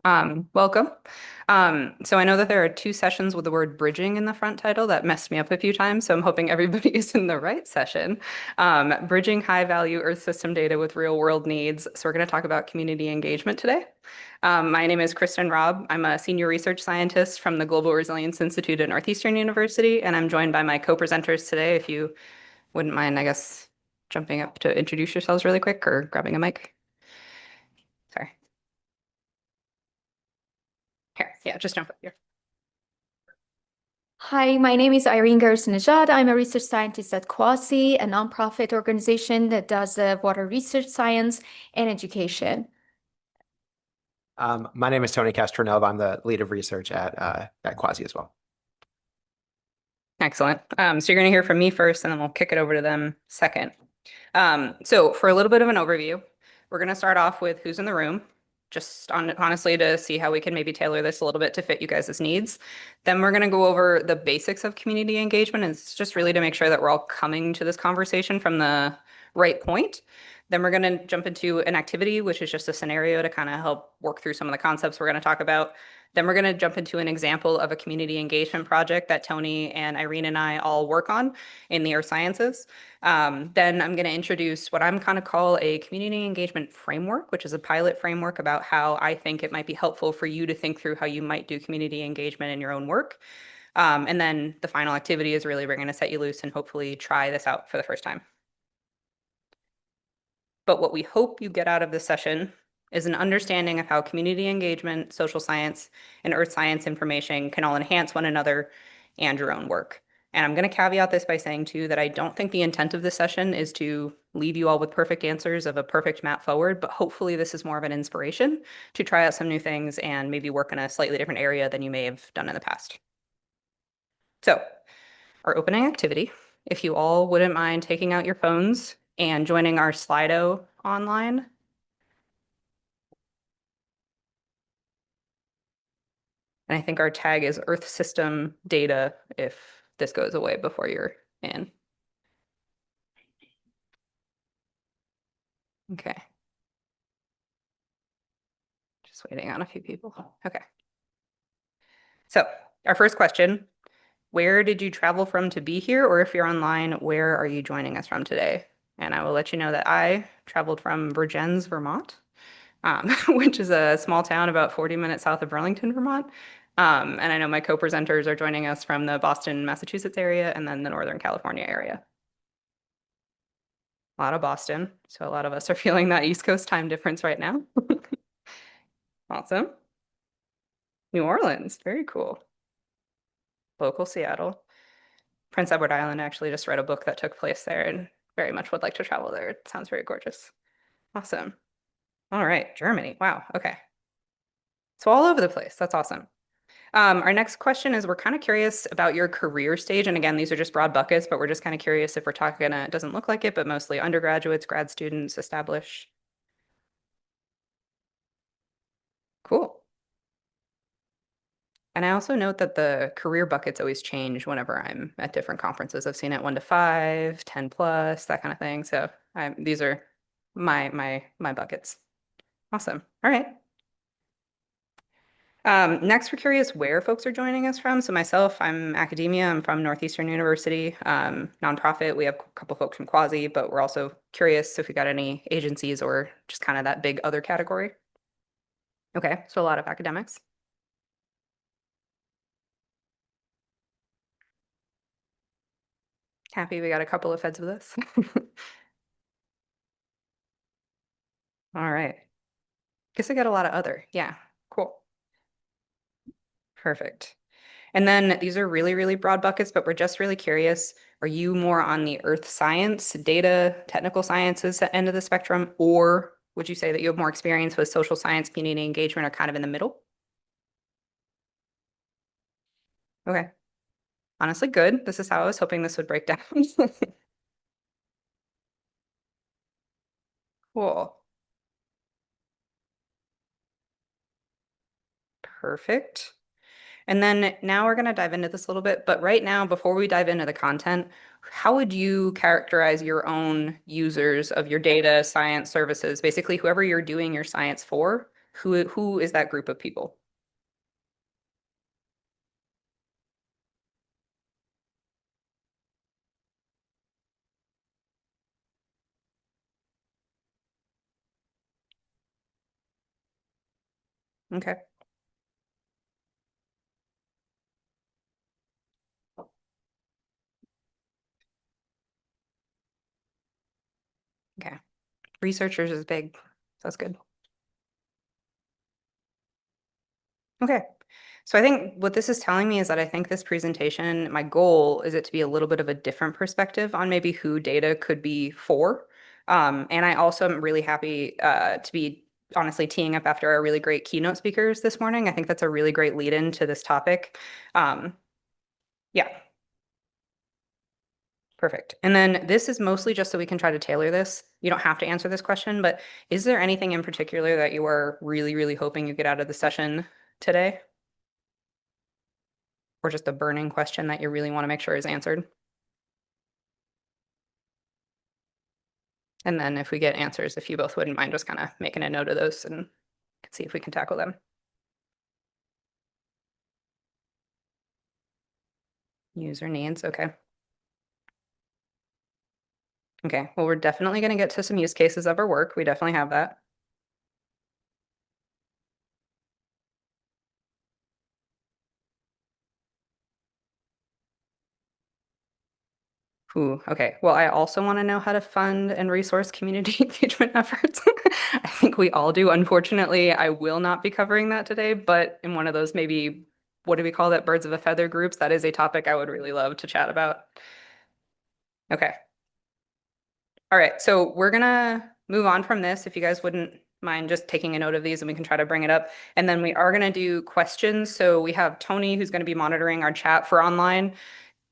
Welcome. So I know that there are two sessions with the word bridging in the front title that messed me up a few times, so I'm hoping everybody is in the right session. Bridging high-value Earth system data with real-world needs. So we're going to talk about community engagement today. My name is Kristen Robb. I'm a senior research scientist from the Global Resilience Institute at Northeastern University, and I'm joined by my co-presenters today. If you wouldn't mind, I guess, jumping up to introduce yourselves really quick or grabbing a mic. Sorry. Here, yeah, just jump up here. Hi, my name is Irene Garus-Najad. I'm a research scientist at Quasi, a nonprofit organization that does water research science and education. My name is Tony Castronova. I'm the lead of research at Quasi as well. Excellent. So you're going to hear from me first, and then we'll kick it over to them second. So for a little bit of an overview, we're going to start off with who's in the room, just honestly to see how we can maybe tailor this a little bit to fit you guys' needs. Then we're going to go over the basics of community engagement. And it's just really to make sure that we're all coming to this conversation from the right point. Then we're going to jump into an activity, which is just a scenario to kind of help work through some of the concepts we're going to talk about. Then we're going to jump into an example of a community engagement project that Tony and Irene and I all work on in the earth sciences. Then I'm going to introduce what I'm kind of call a community engagement framework, which is a pilot framework about how I think it might be helpful for you to think through how you might do community engagement in your own work. And then the final activity is really we're going to set you loose and hopefully try this out for the first time. But what we hope you get out of this session is an understanding of how community engagement, social science, and earth science information can all enhance one another and your own work. And I'm going to caveat this by saying too that I don't think the intent of this session is to leave you all with perfect answers of a perfect map forward, but hopefully this is more of an inspiration to try out some new things and maybe work in a slightly different area than you may have done in the past. So our opening activity, if you all wouldn't mind taking out your phones and joining our Slido online. And I think our tag is Earth System Data if this goes away before you're in. Okay. Just waiting on a few people. Okay. So our first question, where did you travel from to be here? Or if you're online, where are you joining us from today? And I will let you know that I traveled from Vergennes, Vermont, which is a small town about 40 minutes south of Burlington, Vermont. And I know my co-presenters are joining us from the Boston, Massachusetts area and then the Northern California area. A lot of Boston, so a lot of us are feeling that East Coast time difference right now. Awesome. New Orleans, very cool. Local Seattle. Prince Edward Island, actually just read a book that took place there and very much would like to travel there. It sounds very gorgeous. Awesome. All right, Germany. Wow, okay. So all over the place. That's awesome. Our next question is we're kind of curious about your career stage. And again, these are just broad buckets, but we're just kind of curious if we're talking, it doesn't look like it, but mostly undergraduates, grad students, established. Cool. And I also note that the career buckets always change whenever I'm at different conferences. I've seen it 1 to 5, 10 plus, that kind of thing. So these are my buckets. Awesome. All right. Next, we're curious where folks are joining us from. So myself, I'm academia. I'm from Northeastern University, nonprofit. We have a couple folks from Quasi, but we're also curious if we got any agencies or just kind of that big other category. Okay, so a lot of academics. Happy we got a couple of feds with us. All right. Guess I got a lot of other. Yeah, cool. Perfect. And then these are really, really broad buckets, but we're just really curious. Are you more on the earth science, data, technical sciences end of the spectrum, or would you say that you have more experience with social science, community engagement, or kind of in the middle? Okay. Honestly, good. This is how I was hoping this would break down. Cool. Perfect. And then now we're going to dive into this a little bit. But right now, before we dive into the content, how would you characterize your own users of your data science services? Basically, whoever you're doing your science for, Who is that group of people? Okay. Okay. Researchers is big. That's good. Okay. So I think what this is telling me is that I think this presentation, my goal is it to be a little bit of a different perspective on maybe who data could be for. And I also am really happy to be honestly teeing up after our really great keynote speakers this morning. I think that's a really great lead in to this topic. Yeah, perfect. And then this is mostly just so we can try to tailor this. You don't have to answer this question, but is there anything in particular that you are really, really hoping you get out of the session today? Or just a burning question that you really want to make sure is answered? And then if we get answers, if you both wouldn't mind just kind of making a note of those and see if we can tackle them. User needs, okay. Okay, well, we're definitely going to get to some use cases of our work. We definitely have that. Ooh, okay. Well, I also want to know how to fund and resource community engagement efforts. I think we all do. Unfortunately, I will not be covering that today, but in one of those maybe, what do we call that? Birds of a feather groups. That is a topic I would really love to chat about. Okay. All right. So we're gonna move on from this. If you guys wouldn't mind just taking a note of these and we can try to bring it up. And then we are gonna do questions. So we have Tony who's gonna be monitoring our chat for online.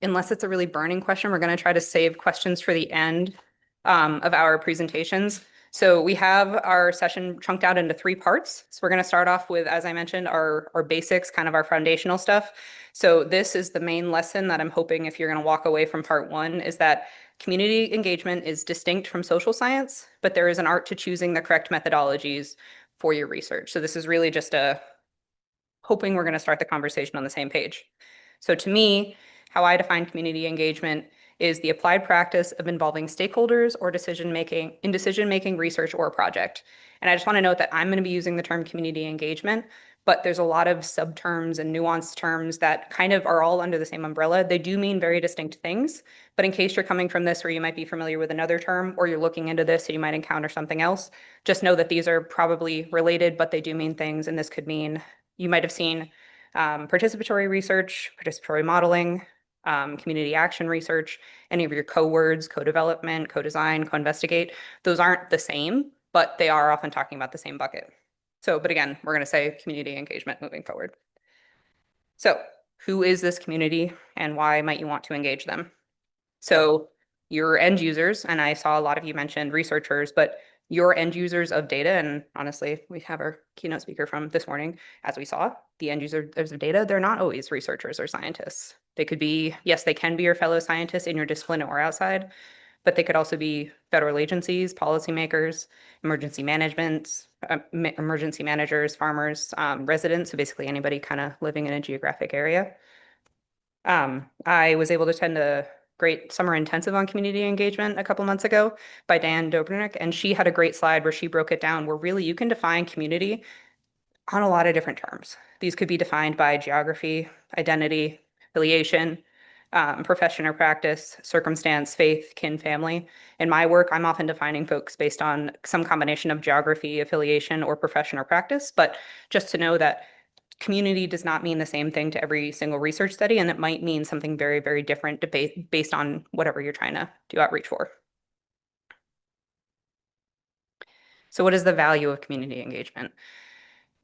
Unless it's a really burning question, we're going to try to save questions for the end of our presentations. So we have our session chunked out into 3 parts. So we're going to start off with, as I mentioned, our basics, kind of our foundational stuff. So this is the main lesson that I'm hoping if you're going to walk away from part 1 is that community engagement is distinct from social science, but there is an art to choosing the correct methodologies for your research. So this is really just hoping we're going to start the conversation on the same page. So to me, how I define community engagement is the applied practice of involving stakeholders or decision-making research or project. And I just want to note that I'm going to be using the term community engagement, but there's a lot of subterms and nuanced terms that kind of are all under the same umbrella. They do mean very distinct things, but in case you're coming from this where you might be familiar with another term or you're looking into this so you might encounter something else, just know that these are probably related, but they do mean things, and this could mean you might have seen participatory research, participatory modeling, community action research, any of your co-words, co-development, co-design, co-investigate. Those aren't the same, but they are often talking about the same bucket. So, but again, we're going to say community engagement moving forward. So who is this community and why might you want to engage them? So your end users, and I saw a lot of you mentioned researchers, but your end users of data, and honestly, we have our keynote speaker from this morning, as we saw, the end users of data, they're not always researchers or scientists. They could be, yes, they can be your fellow scientists in your discipline or outside, but they could also be federal agencies, policymakers, emergency management, emergency managers, farmers, residents, so basically anybody kind of living in a geographic area. I was able to attend a great summer intensive on community engagement a couple months ago by Dan Dobrnik, and she had a great slide where she broke it down where really you can define community on a lot of different terms. These could be defined by geography, identity, affiliation, profession or practice, circumstance, faith, kin, family. In my work, I'm often defining folks based on some combination of geography, affiliation, or profession or practice, but just to know that community does not mean the same thing to every single research study, and it might mean something very, very different based on whatever you're trying to do outreach for. So what is the value of community engagement?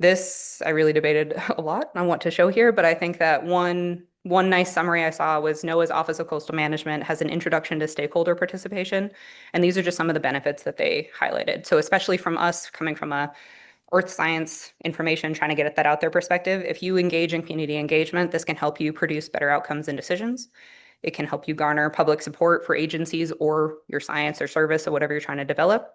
This, I really debated a lot on what to show here, but I think that one nice summary I saw was NOAA's Office of Coastal Management has an introduction to stakeholder participation, and these are just some of the benefits that they highlighted. So especially from us coming from a earth science information, trying to get that out there perspective, if you engage in community engagement, this can help you produce better outcomes and decisions. It can help you garner public support for agencies or your science or service or whatever you're trying to develop.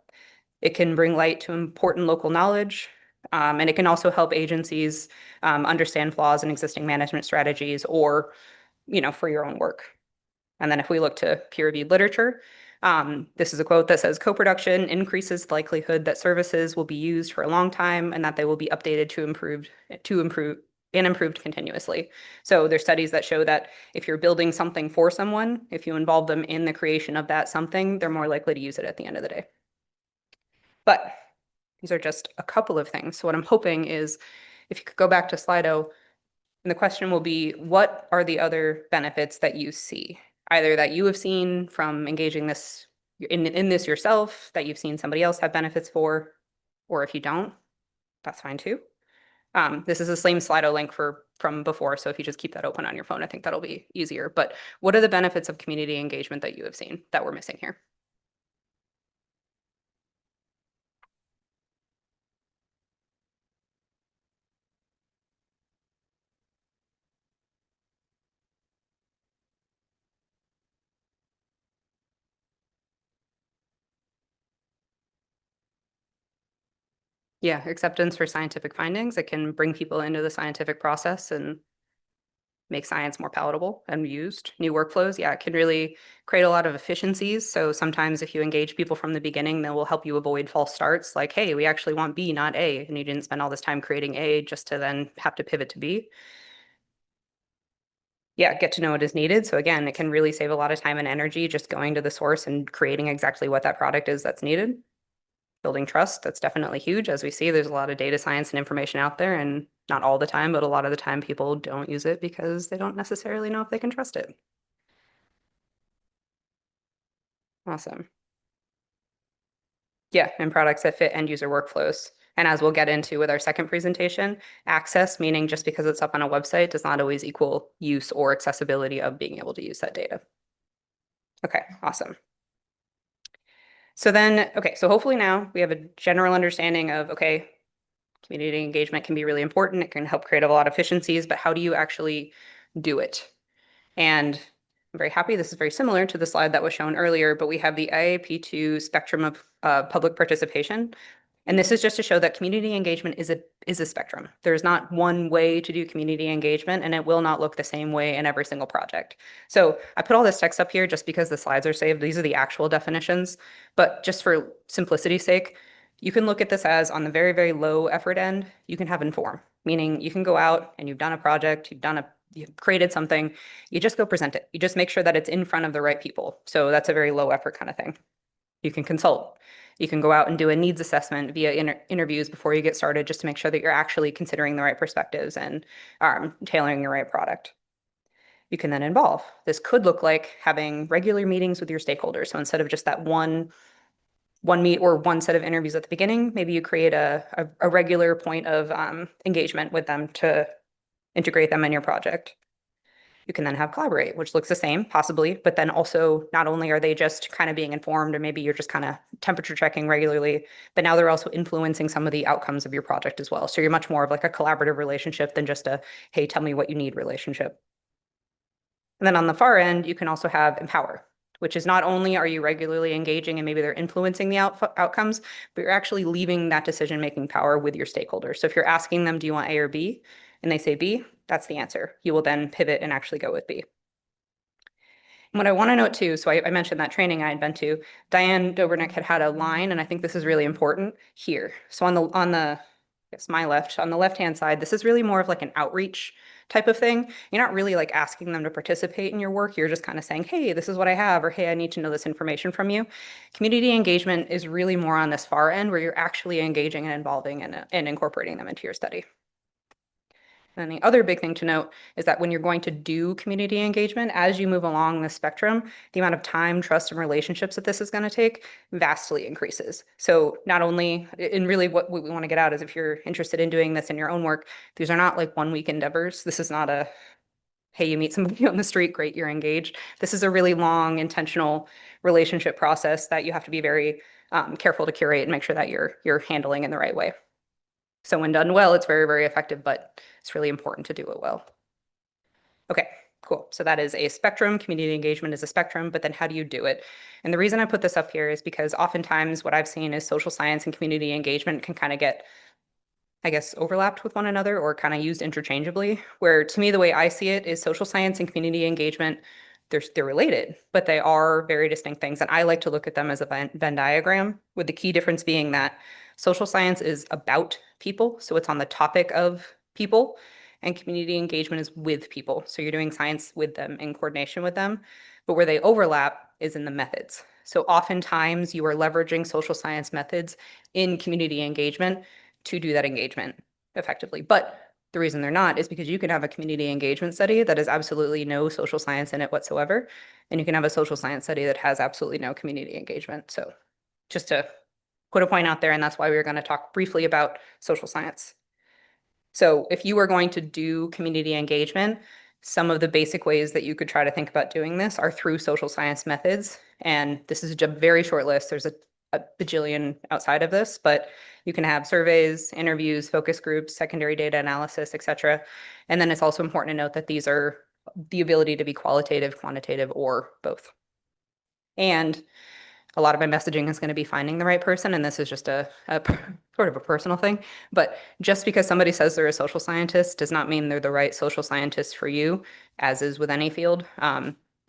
It can bring light to important local knowledge, And it can also help agencies understand flaws in existing management strategies or, for your own work. And then if we look to peer-reviewed literature, this is a quote that says co-production increases the likelihood that services will be used for a long time and that they will be updated to improve and improved continuously. So there's studies that show that if you're building something for someone, if you involve them in the creation of that something, they're more likely to use it at the end of the day. But these are just a couple of things. So what I'm hoping is if you could go back to Slido, and the question will be, what are the other benefits that you see? Either that you have seen from engaging this in this yourself, that you've seen somebody else have benefits for, or if you don't, that's fine too. This is the same Slido link from before, so if you just keep that open on your phone, I think that'll be easier. But what are the benefits of community engagement that you have seen that we're missing here? Yeah, acceptance for scientific findings. It can bring people into the scientific process and make science more palatable and used. New workflows, yeah, it can really create a lot of efficiencies. So sometimes if you engage people from the beginning, they will help you avoid false starts. Like, hey, we actually want B, not A. And you didn't spend all this time creating A just to then have to pivot to B. Yeah, get to know what is needed. So again, it can really save a lot of time and energy just going to the source and creating exactly what that product is that's needed. Building trust, that's definitely huge. As we see, there's a lot of data science and information out there, and not all the time, but a lot of the time people don't use it because they don't necessarily know if they can trust it. Awesome. Yeah, and products that fit end user workflows. And as we'll get into with our second presentation, access, meaning just because it's up on a website does not always equal use or accessibility of being able to use that data. Okay, awesome. So then, okay, so hopefully now we have a general understanding of, okay, community engagement can be really important. It can help create a lot of efficiencies, but how do you actually do it? And I'm very happy. This is very similar to the slide that was shown earlier, but we have the IAP2 spectrum of public participation. And this is just to show that community engagement is a spectrum. There's not one way to do community engagement, and it will not look the same way in every single project. So I put all this text up here just because the slides are saved. These are the actual definitions, but just for simplicity's sake, you can look at this as on the very, very low effort end, you can have inform, meaning you can go out and you've done a project, you've created something, you just go present it. You just make sure that it's in front of the right people. So that's a very low effort kind of thing. You can consult. You can go out and do a needs assessment via interviews before you get started, just to make sure that you're actually considering the right perspectives and tailoring your right product. You can then involve. This could look like having regular meetings with your stakeholders. So instead of just that one meet or one set of interviews at the beginning, maybe you create a regular point of engagement with them to integrate them in your project. You can then have collaborate, which looks the same possibly, but then also not only are they just kind of being informed, or maybe you're just kind of temperature checking regularly, but now they're also influencing some of the outcomes of your project as well. So you're much more of like a collaborative relationship than just a, hey, tell me what you need relationship. And then on the far end, you can also have empower, which is not only are you regularly engaging and maybe they're influencing the outcomes, but you're actually leaving that decision-making power with your stakeholders. So if you're asking them, do you want A or B? And they say B, that's the answer. You will then pivot and actually go with B. And what I want to note too, so I mentioned that training I had been to, Diane Dobrnik had a line, and I think this is really important here. So on the yes, my left, on the left-hand side, this is really more of like an outreach type of thing. You're not really like asking them to participate in your work. You're just kind of saying, hey, this is what I have, or hey, I need to know this information from you. Community engagement is really more on this far end where you're actually engaging and involving and incorporating them into your study. And the other big thing to note is that when you're going to do community engagement, as you move along the spectrum, the amount of time, trust, and relationships that this is going to take vastly increases. So not only, and really what we want to get out is if you're interested in doing this in your own work, these are not like 1 week endeavors. This is not a, hey, you meet somebody on the street, great, you're engaged. This is a really long, intentional relationship process that you have to be very careful to curate and make sure that you're handling in the right way. So when done well, it's very, very effective, but it's really important to do it well. Okay, cool. So that is a spectrum. Community engagement is a spectrum, but then how do you do it? And the reason I put this up here is because oftentimes what I've seen is social science and community engagement can kind of get I guess, overlapped with one another or kind of used interchangeably, where to me, the way I see it is social science and community engagement, they're related, but they are very distinct things. And I like to look at them as a Venn diagram, with the key difference being that social science is about people. So it's on the topic of people, and community engagement is with people. So you're doing science with them in coordination with them. But where they overlap is in the methods. So oftentimes you are leveraging social science methods in community engagement to do that engagement effectively. But the reason they're not is because you can have a community engagement study that has absolutely no social science in it whatsoever. And you can have a social science study that has absolutely no community engagement. So just to put a point out there, and that's why we were going to talk briefly about social science. So if you are going to do community engagement, some of the basic ways that you could try to think about doing this are through social science methods. And this is a very short list. There's a bajillion outside of this, but you can have surveys, interviews, focus groups, secondary data analysis, et cetera. And then it's also important to note that these are the ability to be qualitative, quantitative, or both. And a lot of my messaging is going to be finding the right person, and this is just a sort of a personal thing. But just because somebody says they're a social scientist does not mean they're the right social scientist for you, as is with any field.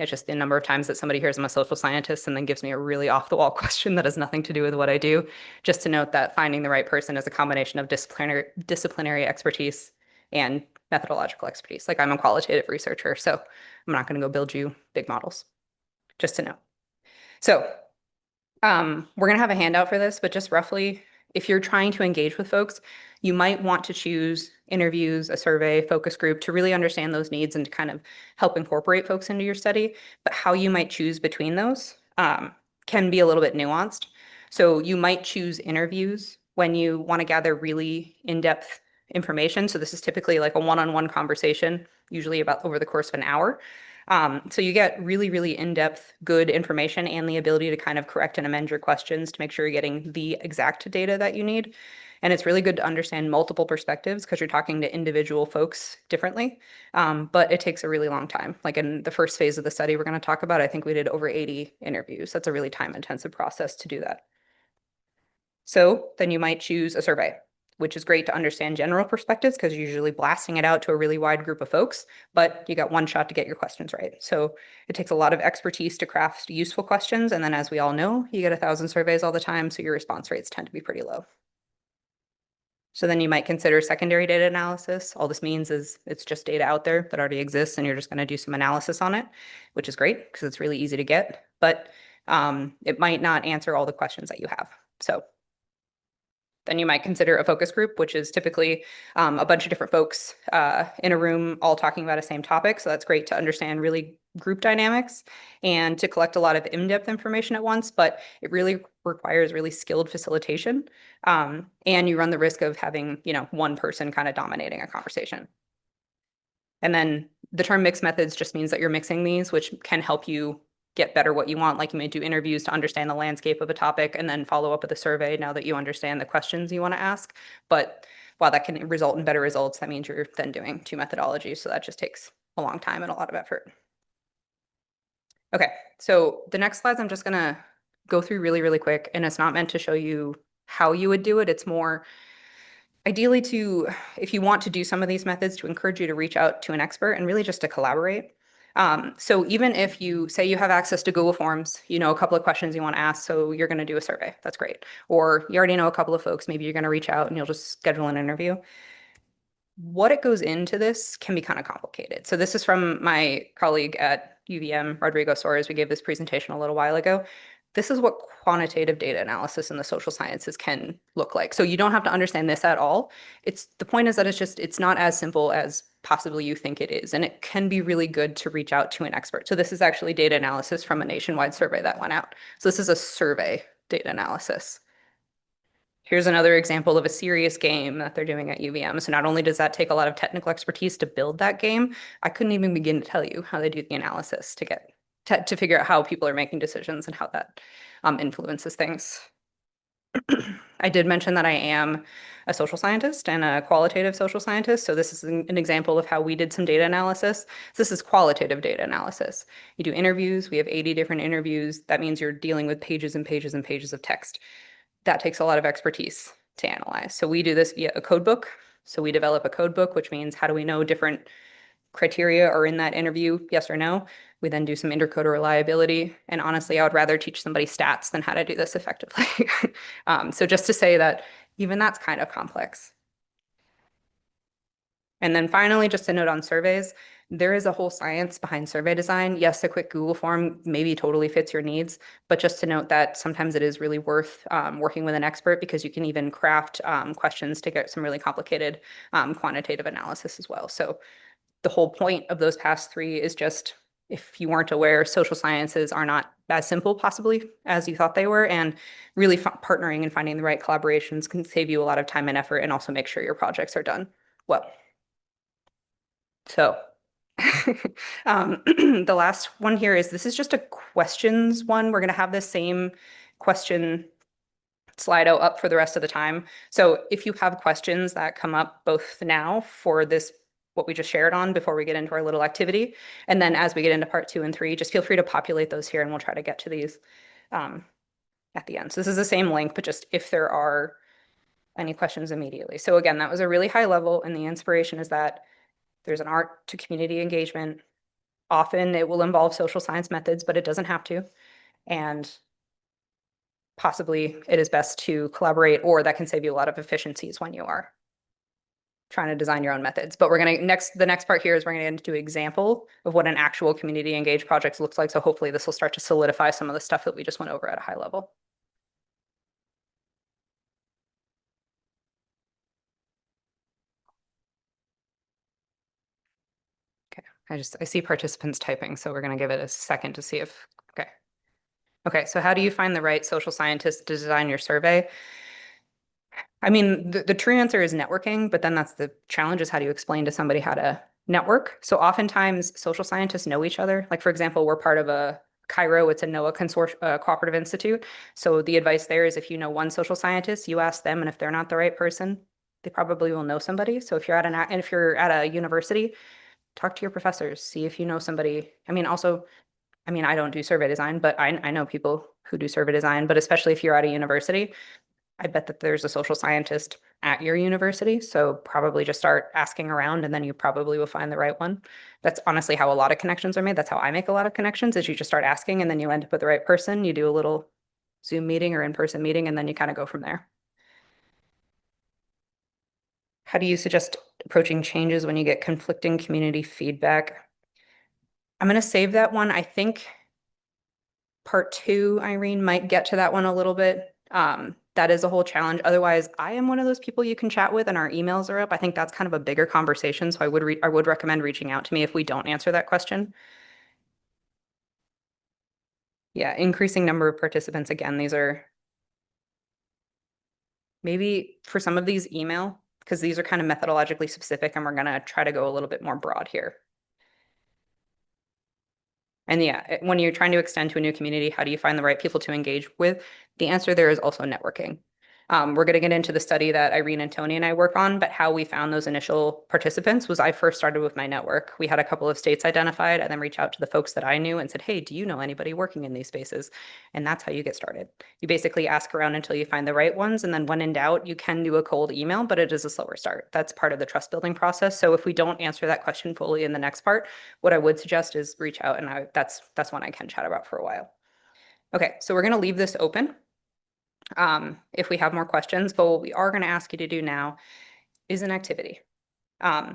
It's just the number of times that somebody hears I'm a social scientist and then gives me a really off-the-wall question that has nothing to do with what I do. Just to note that finding the right person is a combination of disciplinary expertise and methodological expertise. Like, I'm a qualitative researcher, so I'm not going to go build you big models, just to know. So we're going to have a handout for this, but just roughly, if you're trying to engage with folks, you might want to choose interviews, a survey, focus group to really understand those needs and to kind of help incorporate folks into your study. But how you might choose between those can be a little bit nuanced. So you might choose interviews when you want to gather really in-depth information. So this is typically like a one-on-one conversation, usually about over the course of an hour. So you get really, really in-depth, good information and the ability to kind of correct and amend your questions to make sure you're getting the exact data that you need. And it's really good to understand multiple perspectives because you're talking to individual folks differently. But it takes a really long time. Like in the first phase of the study we're going to talk about, I think we did over 80 interviews. That's a really time-intensive process to do that. So then you might choose a survey, which is great to understand general perspectives because you're usually blasting it out to a really wide group of folks, but you got one shot to get your questions right. So it takes a lot of expertise to craft useful questions. And then, as we all know, you get 1,000 surveys all the time, so your response rates tend to be pretty low. So then you might consider secondary data analysis. All this means is it's just data out there that already exists, and you're just going to do some analysis on it, which is great because it's really easy to get, but it might not answer all the questions that you have. So then you might consider a focus group, which is typically a bunch of different folks in a room all talking about a same topic. So that's great to understand really group dynamics and to collect a lot of in-depth information at once, but it really requires really skilled facilitation. And you run the risk of having, one person kind of dominating a conversation. And then the term mixed methods just means that you're mixing these, which can help you get better what you want. Like, you may do interviews to understand the landscape of a topic and then follow up with a survey now that you understand the questions you want to ask. But while that can result in better results, that means you're then doing two methodologies. So that just takes a long time and a lot of effort. Okay, so the next slides I'm just going to go through really, really quick. And it's not meant to show you how you would do it. It's more ideally if you want to do some of these methods, to encourage you to reach out to an expert and really just to collaborate. So even if you say you have access to Google Forms, you know a couple of questions you want to ask, so you're going to do a survey, that's great. Or you already know a couple of folks, maybe you're going to reach out and you'll just schedule an interview. What it goes into this can be kind of complicated. So this is from my colleague at UVM, Rodrigo Soares. We gave this presentation a little while ago. This is what quantitative data analysis in the social sciences can look like. So you don't have to understand this at all. The point is that it's not as simple as possibly you think it is. And it can be really good to reach out to an expert. So this is actually data analysis from a nationwide survey that went out. So this is a survey data analysis. Here's another example of a serious game that they're doing at UVM. So not only does that take a lot of technical expertise to build that game, I couldn't even begin to tell you how they do the analysis to figure out how people are making decisions and how that influences things. I did mention that I am a social scientist and a qualitative social scientist. So this is an example of how we did some data analysis. This is qualitative data analysis. You do interviews. We have 80 different interviews. That means you're dealing with pages and pages and pages of text. That takes a lot of expertise. to analyze. So we do this via a code book. So we develop a code book, which means how do we know different criteria are in that interview, yes or no? We then do some intercoder reliability. And honestly, I would rather teach somebody stats than how to do this effectively. So just to say that even that's kind of complex. And then finally, just a note on surveys, there is a whole science behind survey design. Yes, a quick Google form maybe totally fits your needs, but just to note that sometimes it is really worth working with an expert because you can even craft questions to get some really complicated quantitative analysis as well. So the whole point of those past three is just, if you weren't aware, social sciences are not as simple possibly as you thought they were, and really partnering and finding the right collaborations can save you a lot of time and effort and also make sure your projects are done well. So the last one here is, this is just a questions one. We're going to have the same question Slido up for the rest of the time. So if you have questions that come up both now for this, what we just shared on before we get into our little activity, and then as we get into part 2 and 3, just feel free to populate those here and we'll try to get to these at the end. So this is the same link, but just if there are any questions immediately. So again, that was a really high level, and the inspiration is that there's an art to community engagement. Often it will involve social science methods, but it doesn't have to. And possibly it is best to collaborate, or that can save you a lot of efficiencies when you are trying to design your own methods. But we're going to the next part here is we're going to get into an example of what an actual community engaged project looks like. So hopefully this will start to solidify some of the stuff that we just went over at a high level. I see participants typing, so we're going to give it a second to see if, okay. Okay, so how do you find the right social scientists to design your survey? I mean, the true answer is networking, but then that's the challenge, is how do you explain to somebody how to network? So oftentimes social scientists know each other. Like, for example, we're part of a Cairo, it's a NOAA cooperative institute. So the advice there is, if you know one social scientist, you ask them, and if they're not the right person, they probably will know somebody. So if you're at a university, talk to your professors, see if you know somebody. I mean, I don't do survey design, but I know people who do survey design, but especially if you're at a university, I bet that there's a social scientist at your university. So probably just start asking around, and then you probably will find the right one. That's honestly how a lot of connections are made. That's how I make a lot of connections, is you just start asking and then you end up with the right person. You do a little Zoom meeting or in-person meeting, and then you kind of go from there. How do you suggest approaching changes when you get conflicting community feedback? I'm going to save that one. I think part 2, Irene, might get to that one a little bit. That is a whole challenge. Otherwise, I am one of those people you can chat with, and our emails are up. I think that's kind of a bigger conversation. So I would recommend reaching out to me if we don't answer that question. Yeah, increasing number of participants. Again, these are maybe for some of these email, because these are kind of methodologically specific, and we're going to try to go a little bit more broad here. And yeah, when you're trying to extend to a new community, how do you find the right people to engage with? The answer there is also networking. We're going to get into the study that Irene and Tony and I work on, but how we found those initial participants was, I first started with my network. We had a couple of states identified, and then reach out to the folks that I knew and said, hey, do you know anybody working in these spaces? And that's how you get started. You basically ask around until you find the right ones. And then when in doubt, you can do a cold email, but it is a slower start. That's part of the trust building process. So if we don't answer that question fully in the next part, what I would suggest is reach out, and that's one I can chat about for a while. Okay, so we're going to leave this open if we have more questions, but what we are going to ask you to do now is an activity.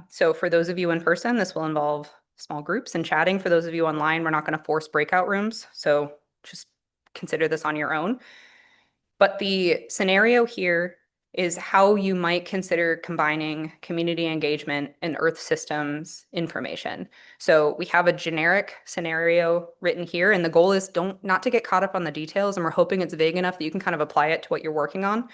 So for those of you in person, this will involve small groups and chatting. For those of you online, we're not going to force breakout rooms, so just consider this on your own. But the scenario here is how you might consider combining community engagement and Earth systems information. So we have a generic scenario written here, and the goal is not to get caught up on the details, and we're hoping it's vague enough that you can kind of apply it to what you're working on.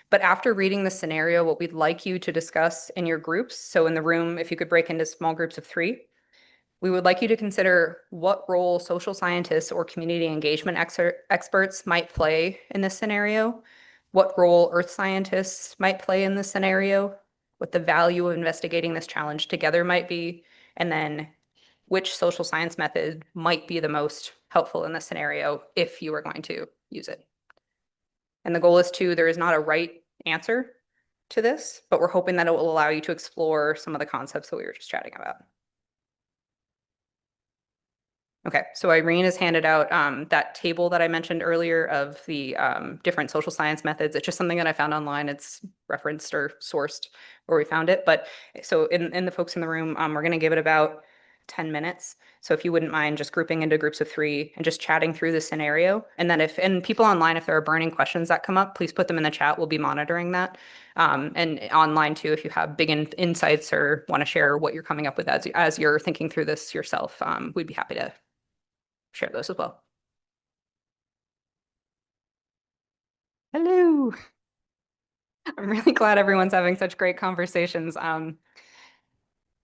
But after reading the scenario, what we'd like you to discuss in your groups, so in the room, if you could break into small groups of 3, we would like you to consider what role social scientists or community engagement experts might play in this scenario, what role earth scientists might play in this scenario, what the value of investigating this challenge together might be, and then which social science method might be the most helpful in this scenario if you are going to use it. And the goal is there is not a right answer to this, but we're hoping that it will allow you to explore some of the concepts that we were just chatting about. Okay, so Irene has handed out that table that I mentioned earlier of the different social science methods. It's just something that I found online. It's referenced or sourced where we found it. But so in the folks in the room, we're going to give it about 10 minutes. So if you wouldn't mind just grouping into groups of 3 and just chatting through the scenario. And then and people online, if there are burning questions that come up, please put them in the chat. We'll be monitoring that. And online too, if you have big insights or want to share what you're coming up with as you're thinking through this yourself, we'd be happy to share those as well. Hello. I'm really glad everyone's having such great conversations.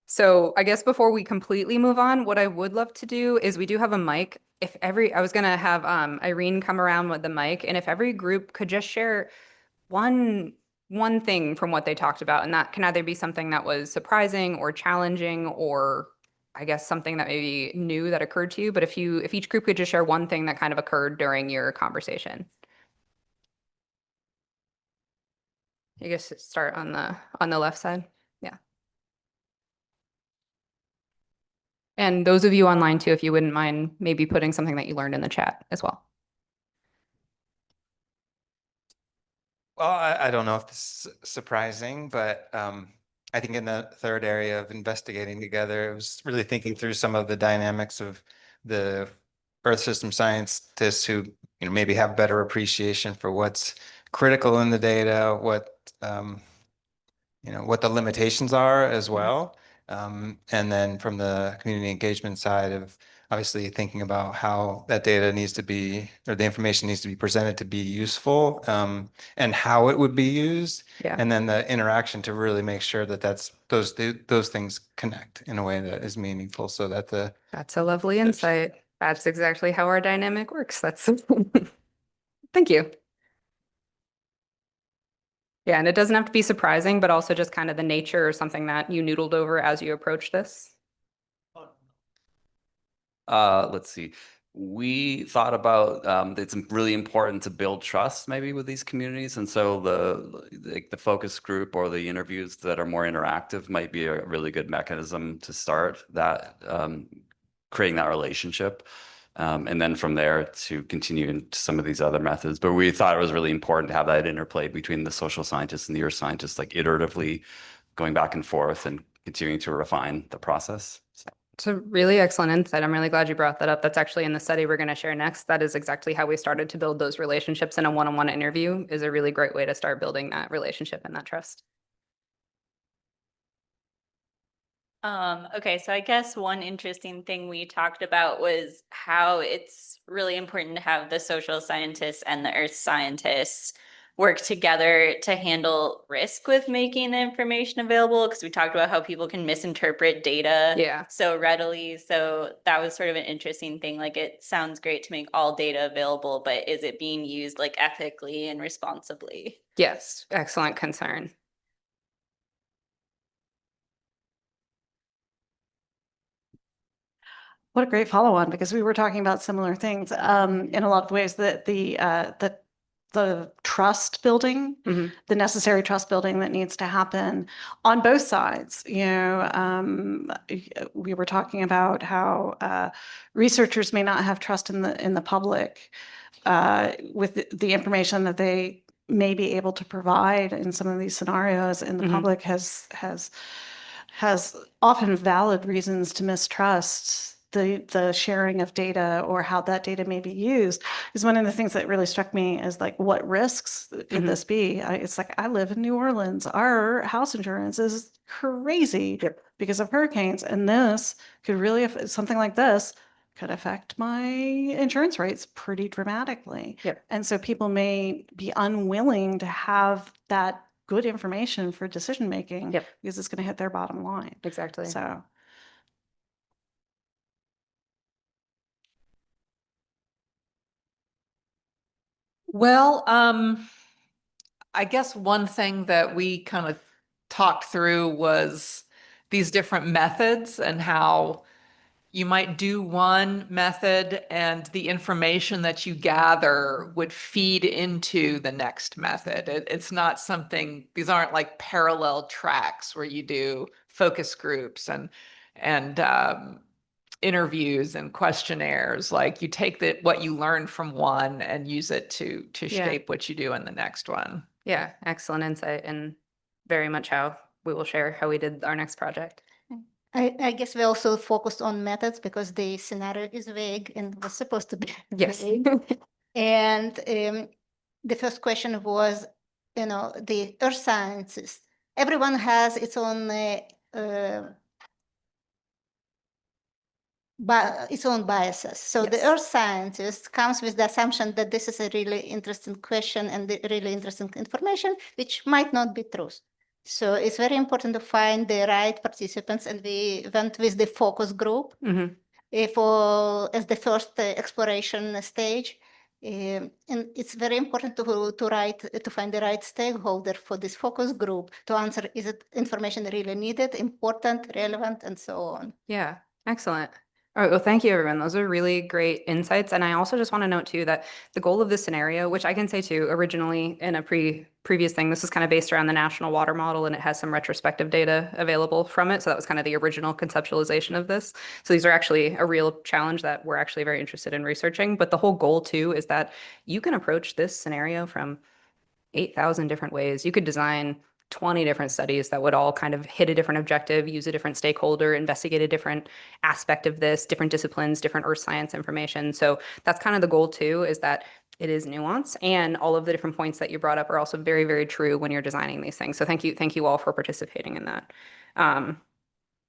So I guess before we completely move on, what I would love to do is we do have a mic. I was gonna have Irene come around with the mic, and if every group could just share one thing from what they talked about, and that can either be something that was surprising or challenging, or I guess something that maybe new that occurred to you. But if each group could just share one thing that kind of occurred during your conversation. I guess start on the left side. Yeah. And those of you online too, if you wouldn't mind maybe putting something that you learned in the chat as well. Well, I don't know if this is surprising, but I think in the third area of investigating together, it was really thinking through some of the dynamics of the Earth system scientists who, maybe have better appreciation for what's critical in the data, what the limitations are as well. And then from the community engagement side of obviously thinking about how that data needs to be, or the information needs to be presented to be useful, and how it would be used. Yeah. And then the interaction to really make sure that those things connect in a way that is meaningful so that That's a lovely insight. That's exactly how our dynamic works. Thank you. Yeah, and it doesn't have to be surprising, but also just kind of the nature or something that you noodled over as you approach this. Let's see. We thought about it's really important to build trust maybe with these communities. And so the focus group or the interviews that are more interactive might be a really good mechanism to start that creating that relationship. And then from there to continue into some of these other methods. But we thought it was really important to have that interplay between the social scientists and the earth scientists, like iteratively going back and forth and continuing to refine the process. It's a really excellent insight. I'm really glad you brought that up. That's actually in the study we're going to share next. That is exactly how we started to build those relationships, in a one-on-one interview is a really great way to start building that relationship and that trust. Okay, so I guess one interesting thing we talked about was how it's really important to have the social scientists and the earth scientists work together to handle risk with making the information available, because we talked about how people can misinterpret data Yeah. so readily. So that was sort of an interesting thing. Like, it sounds great to make all data available, but is it being used like ethically and responsibly? Yes, excellent concern. What a great follow-on, because we were talking about similar things in a lot of ways, that the trust building, Mhm. the necessary trust building that needs to happen on both sides. We were talking about how researchers may not have trust in the public with the information that they may be able to provide in some of these scenarios, and the Mhm. public has often valid reasons to mistrust the sharing of data or how that data may be used. Is one of the things that really struck me is like, what risks could Mhm. this be? It's like, I live in New Orleans. Our house insurance is crazy Yep. because of hurricanes, and this could really, something like this could affect my insurance rates pretty dramatically. Yep. And so people may be unwilling to have that good information for decision making. Yep. Because it's going to hit their bottom line. Exactly. So Well, I guess one thing that we kind of talked through was these different methods and how you might do one method and the information that you gather would feed into the next method. It's not something, these aren't like parallel tracks where you do focus groups and interviews and questionnaires. Like you take what you learn from one and use it to Yeah. shape what you do in the next one. Yeah, excellent insight and very much how we will share how we did our next project. I guess we also focused on methods because the scenario is vague and was supposed to be Yes. vague. And the first question was, the earth sciences. Everyone has its own biases. So the Yes. earth scientist comes with the assumption that this is a really interesting question and the really interesting information, which might not be true. So it's very important to find the right participants, and we went with the focus group Mhm. as the first exploration stage. And it's very important to find the right stakeholder for this focus group to answer, is it information really needed, important, relevant, and so on. Yeah, excellent. All right, well, thank you, everyone. Those are really great insights. And I also just want to note too that the goal of this scenario, which I can say too, originally in a previous thing, this is kind of based around the National Water Model, and it has some retrospective data available from it. So that was kind of the original conceptualization of this. So these are actually a real challenge that we're actually very interested in researching. But the whole goal too is that you can approach this scenario from 8,000 different ways. You could design 20 different studies that would all kind of hit a different objective, use a different stakeholder, investigate a different aspect of this, different disciplines, different earth science information. So that's kind of the goal too, is that it is nuance, and all of the different points that you brought up are also very, very true when you're designing these things. So thank you all for participating in that.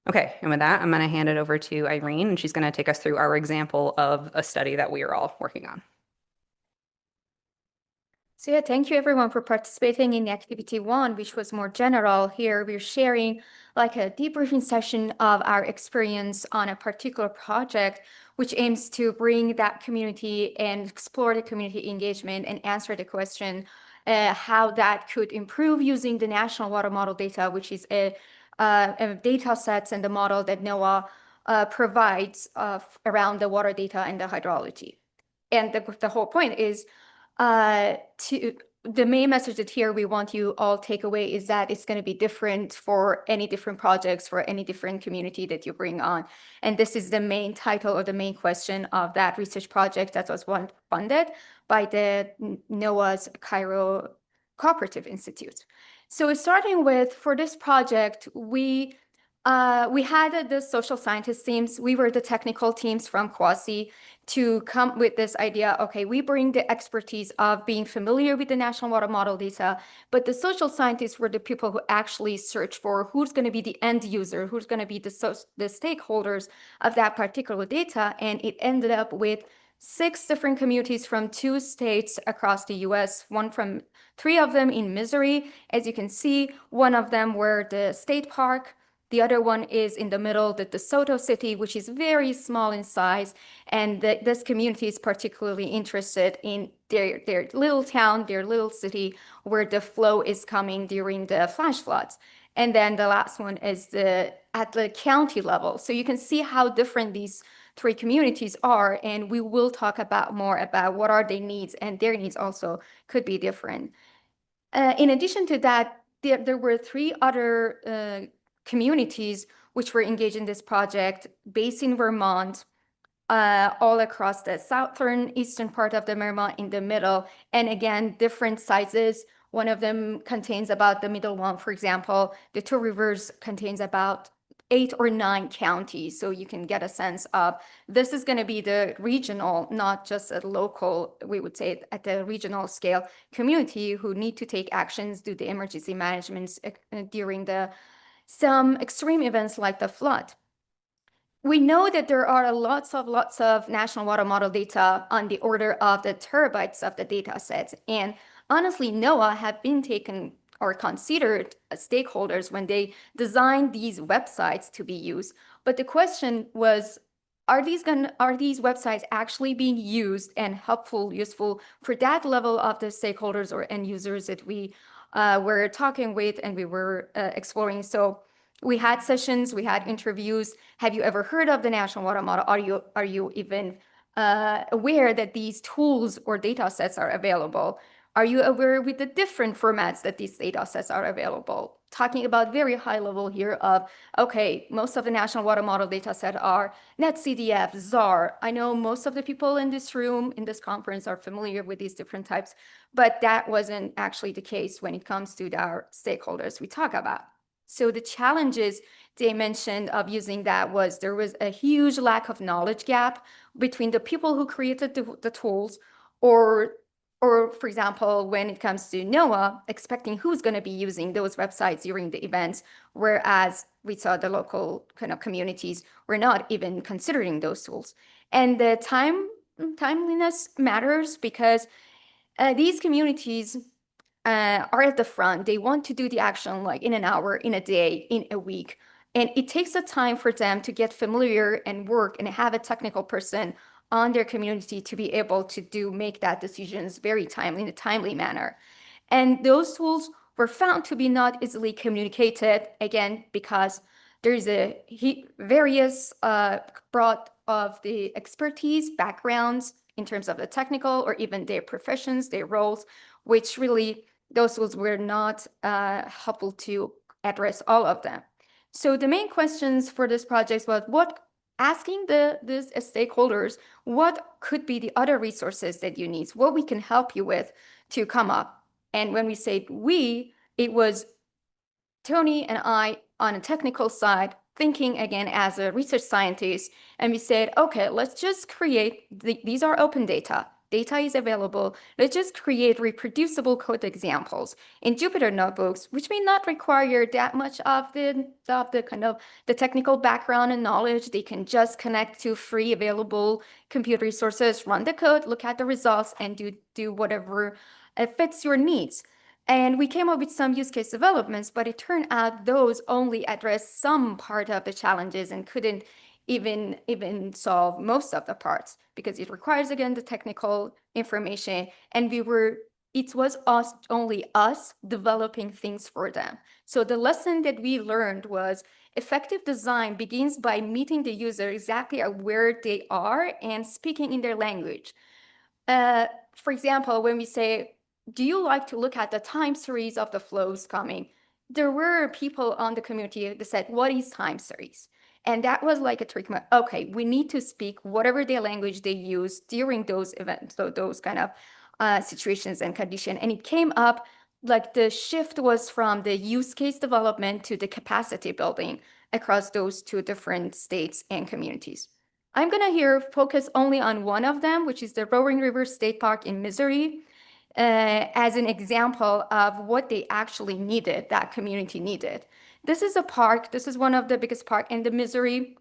Okay, and with that, I'm going to hand it over to Irene, and she's going to take us through our example of a study that we are all working on. So yeah, thank you everyone for participating in activity 1, which was more general. Here we're sharing like a debriefing session of our experience on a particular project, which aims to bring that community and explore the community engagement and answer the question how that could improve using the National Water Model data, which is a data sets and the model that NOAA provides around the water data and the hydrology. And the whole point is the main message that here we want you all take away is that it's going to be different for any different projects, for any different community that you bring on. And this is the main title or the main question of that research project that was funded by the NOAA's Cairo Cooperative Institute. So starting with, for this project, we had the social scientist teams. We were the technical teams from Kwasi to come with this idea. Okay, we bring the expertise of being familiar with the National Water Model data, but the social scientists were the people who actually search for who's going to be the end user, who's going to be the stakeholders of that particular data. And it ended up with 6 different communities from 2 states across the US, 3 of them in Missouri. As you can see, one of them were the state park. The other one is in the middle, the DeSoto City, which is very small in size. And this community is particularly interested in their little town, their little city, where the flow is coming during the flash floods. And then the last one is at the county level. So you can see how different these 3 communities are. And we will talk more about what are their needs, and their needs also could be different. In addition to that, there were 3 other communities which were engaged in this project based in Vermont, all across the southern eastern part of the Vermont in the middle. And again, different sizes. One of them contains about the middle one, for example, the Two Rivers contains about 8 or 9 counties. So you can get a sense of this is going to be the regional, not just a local, we would say at the regional scale community who need to take actions, do the emergency management during some extreme events like the flood. We know that there are lots of National Water Model data on the order of the terabytes of the data sets. And honestly, NOAA have been taken or considered as stakeholders when they designed these websites to be used. But the question was, are these websites actually being used and helpful, useful for that level of the stakeholders or end users that we were talking with and we were exploring? So We had sessions, we had interviews. Have you ever heard of the National Water Model? Are you even aware that these tools or data sets are available? Are you aware with the different formats that these data sets are available? Talking about very high level here of, okay, most of the National Water Model data set are NetCDF, ZAR. I know most of the people in this room, in this conference are familiar with these different types, but that wasn't actually the case when it comes to our stakeholders we talk about. So the challenges they mentioned of using that was there was a huge lack of knowledge gap between the people who created the tools or for example, when it comes to NOAA, expecting who's going to be using those websites during the events, whereas we saw the local kind of communities were not even considering those tools. And the timeliness matters because these communities are at the front. They want to do the action like in an hour, in a day, in a week. And it takes a time for them to get familiar and work and have a technical person on their community to be able to make that decisions very timely, in a timely manner. And those tools were found to be not easily communicated, again, because there's a various broad of the expertise, backgrounds in terms of the technical or even their professions, their roles, which really those tools were not helpful to address all of them. So the main questions for this project was asking the stakeholders, what could be the other resources that you need, what we can help you with to come up. And when we say we, it was Tony and I on a technical side, thinking again as a research scientist, and we said, okay, let's just create, these are open data. Data is available. Let's just create reproducible code examples in Jupyter notebooks, which may not require that much of the kind of the technical background and knowledge. They can just connect to free available compute resources, run the code, look at the results, and do whatever fits your needs. And we came up with some use case developments, but it turned out those only address some part of the challenges and couldn't even solve most of the parts because it requires, again, the technical information. And it was only us developing things for them. So the lesson that we learned was effective design begins by meeting the user exactly where they are and speaking in their language. For example, when we say, do you like to look at the time series of the flows coming? There were people on the community that said, what is time series? And that was like a trick. Okay, we need to speak whatever their language they use during those events, so those kind of situations and conditions. And it came up like the shift was from the use case development to the capacity building across those two different states and communities. I'm going to here focus only on one of them, which is the Roaring River State Park in Missouri, as an example of what they actually needed, that community needed. This is a park. This is one of the biggest parks in the Missouri.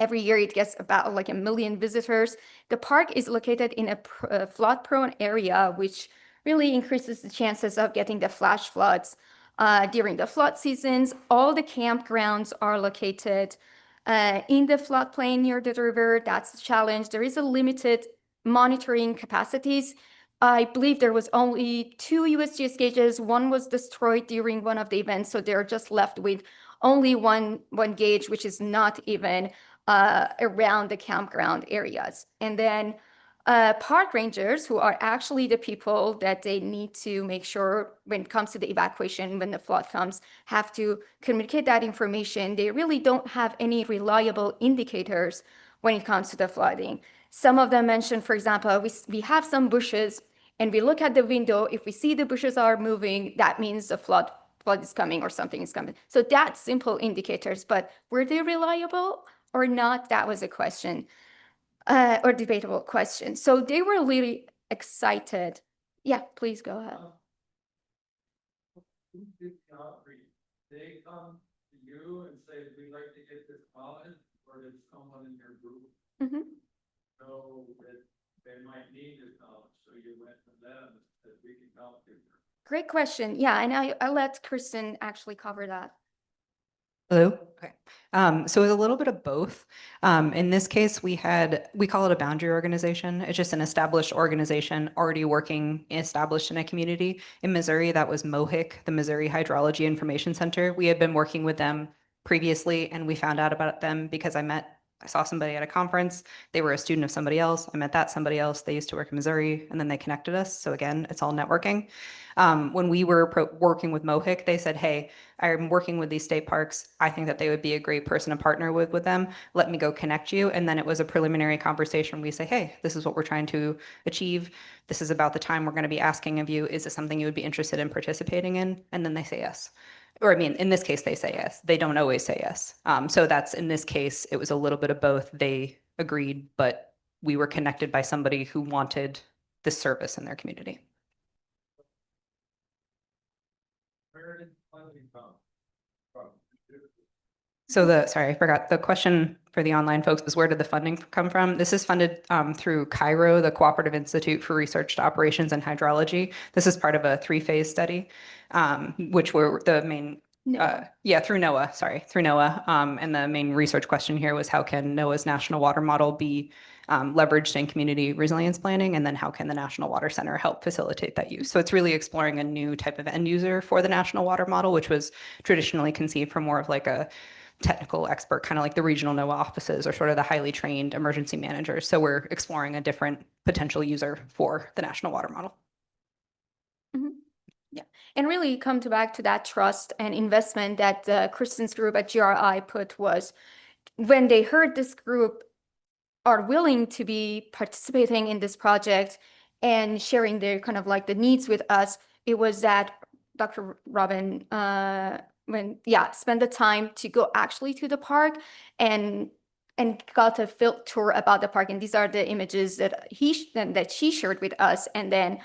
Every year it gets about like 1 million visitors. The park is located in a flood-prone area, which really increases the chances of getting the flash floods during the flood seasons. All the campgrounds are located in the floodplain near the river. That's the challenge. There is a limited monitoring capacities. I believe there was only 2 USGS gauges. One was destroyed during one of the events, so they're just left with only one gauge, which is not even around the campground areas. And then park rangers, who are actually the people that they need to make sure when it comes to the evacuation, when the flood comes, have to communicate that information. They really don't have any reliable indicators when it comes to the flooding. Some of them mentioned, for example, we have some bushes and we look at the window. If we see the bushes are moving, that means the flood is coming or something is coming. So that's simple indicators, but were they reliable or not? That was a question or debatable question. So they were really excited. Yeah, please go ahead. They come to you and say, we'd like to get this knowledge, or did someone in your group know that they might need this knowledge? So you went to them and said, we can help you. Great question. Yeah, and I'll let Kristen actually cover that. Hello. Okay. So it was a little bit of both. In this case, we call it a boundary organization. It's just an established organization already working established in a community. In Missouri, that was MOHIC, the Missouri Hydrology Information Center. We had been working with them previously, and we found out about them because I saw somebody at a conference. They were a student of somebody else. I met that somebody else. They used to work in Missouri, and then they connected us. So again, it's all networking. When we were working with MOHIC, they said, hey, I'm working with these state parks. I think that they would be a great person to partner with them. Let me go connect you. And then it was a preliminary conversation. We say, hey, this is what we're trying to achieve. This is about the time we're going to be asking of you. Is this something you would be interested in participating in? And then they say yes. Or I mean, in this case, they say yes. They don't always say yes. So that's, in this case, it was a little bit of both. They agreed, but we were connected by somebody who wanted this service in their community. So sorry, I forgot. The question for the online folks was, where did the funding come from? This is funded through CAIRO, the Cooperative Institute for Research Operations and Hydrology. This is part of a 3-phase study, which were the main, through NOAA, through NOAA. And the main research question here was, how can NOAA's National Water Model be leveraged in community resilience planning? And then how can the National Water Center help facilitate that use? So it's really exploring a new type of end user for the National Water Model, which was traditionally conceived for more of like a technical expert, kind of like the regional NOAA offices or sort of the highly trained emergency managers. So we're exploring a different potential user for the National Water Model. Yeah, and really come back to that trust and investment that Kristen's group at GRI put was when they heard this group are willing to be participating in this project and sharing their kind of like the needs with us. It was that Dr. Robin spend the time to go actually to the park and got a field tour about the park. And these are the images that she shared with us. And then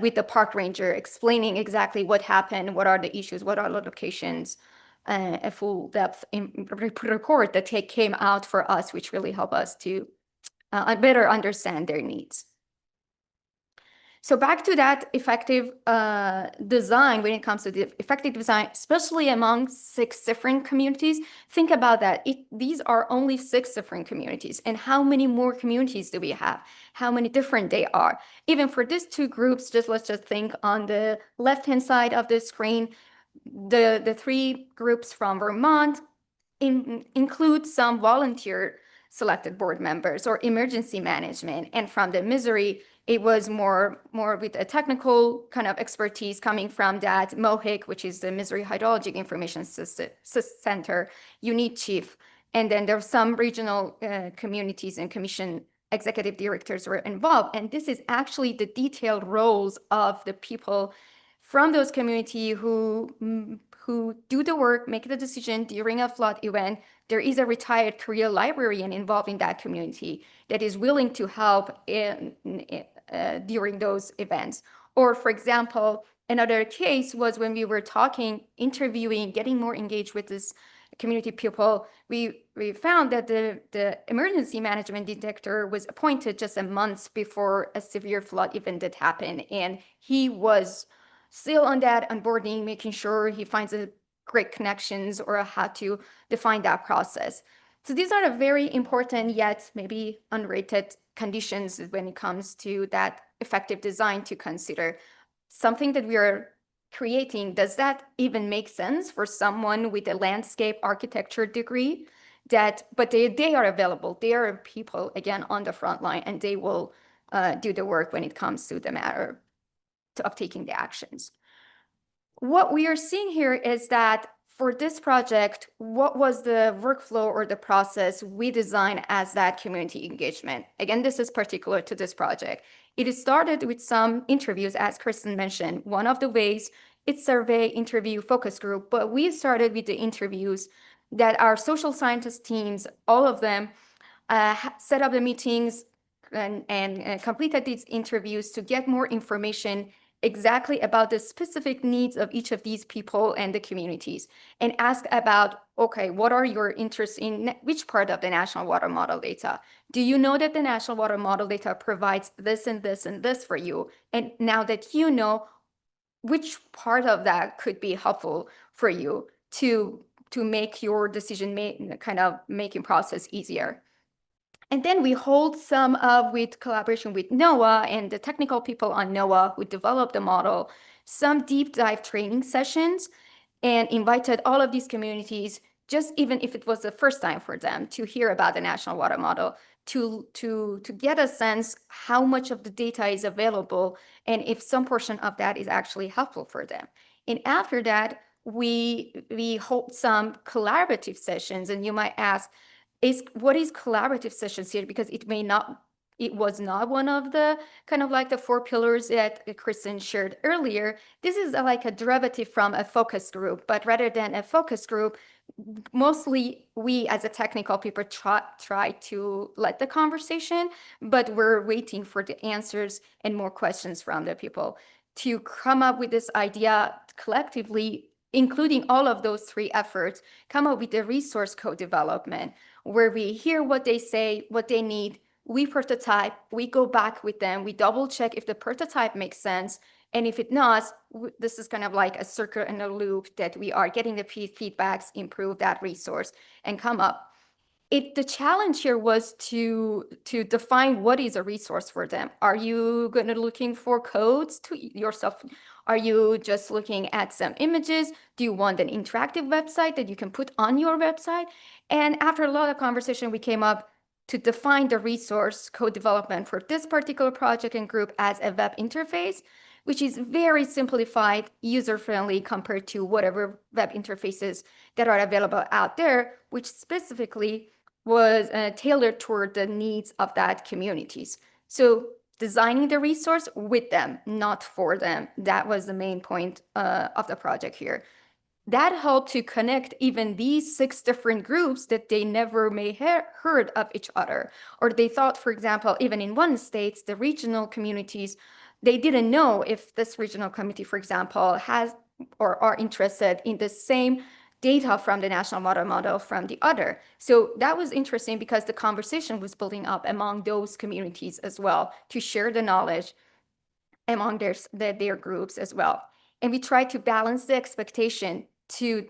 with the park ranger explaining exactly what happened, what are the issues, what are the locations, a full depth report that came out for us, which really helped us to better understand their needs. So back to that effective design, when it comes to the effective design, especially among 6 different communities, think about that. These are only 6 different communities. And how many more communities do we have? How many different they are? Even for these 2 groups, let's just think on the left-hand side of the screen, the 3 groups from Vermont include some volunteer selected board members or emergency management. And from the Missouri, it was more with a technical kind of expertise coming from that MOHIC, which is the Missouri Hydrologic Information Center, unit chief. And then there are some regional communities and commission executive directors were involved. And this is actually the detailed roles of the people from those communities who do the work, make the decision during a flood event. There is a retired career librarian involved in that community that is willing to help during those events. Or for example, another case was when we were interviewing, getting more engaged with this community people, we found that the emergency management director was appointed just a month before a severe flood event did happen. And he was still on that onboarding, making sure he finds a great connections or how to define that process. So these are the very important yet maybe unrated conditions when it comes to that effective design to consider. Something that we are creating, does that even make sense for someone with a landscape architecture degree? But they are available. They are people, again, on the front line, and they will do the work when it comes to the matter of taking the actions. What we are seeing here is that for this project, what was the workflow or the process we designed as that community engagement? Again, this is particular to this project. It started with some interviews, as Kristen mentioned. One of the ways it's survey, interview, focus group, but we started with the interviews that our social scientist teams, all of them, set up the meetings and completed these interviews to get more information exactly about the specific needs of each of these people and the communities, and ask about, okay, what are your interests in which part of the National Water Model data? Do you know that the National Water Model data provides this and this and this for you? And now that you know, which part of that could be helpful for you to make your decision making process easier? And then we hold some with collaboration with NOAA and the technical people on NOAA who developed the model, some deep dive training sessions, and invited all of these communities just even if it was the first time for them to hear about the National Water Model, to get a sense how much of the data is available and if some portion of that is actually helpful for them. And after that, we hold some collaborative sessions, and you might ask, what is collaborative sessions here? Because it was not one of the kind of like the 4 pillars that Kristen shared earlier. This is like a derivative from a focus group, but rather than a focus group, mostly we as a technical people try to let the conversation, but we're waiting for the answers and more questions from the people to come up with this idea collectively, including all of those 3 efforts, come up with the resource code development, where we hear what they say, what they need, we prototype, we go back with them, we double check if the prototype makes sense. And if it does, this is kind of like a circle and a loop that we are getting the feedbacks, improve that resource, and come up. The challenge here was to define what is a resource for them. Are you going to looking for codes to yourself? Are you just looking at some images? Do you want an interactive website that you can put on your website? And after a lot of conversation, we came up to define the resource code development for this particular project and group as a web interface, which is very simplified, user-friendly compared to whatever web interfaces that are available out there, which specifically was tailored toward the needs of that communities. So designing the resource with them, not for them. That was the main point of the project here. That helped to connect even these 6 different groups that they never may have heard of each other. Or they thought, for example, even in one state, the regional communities, they didn't know if this regional community, for example, has or are interested in the same data from the National Water Model from the other. So that was interesting because the conversation was building up among those communities as well to share the knowledge among their groups as well. And we tried to balance the expectation to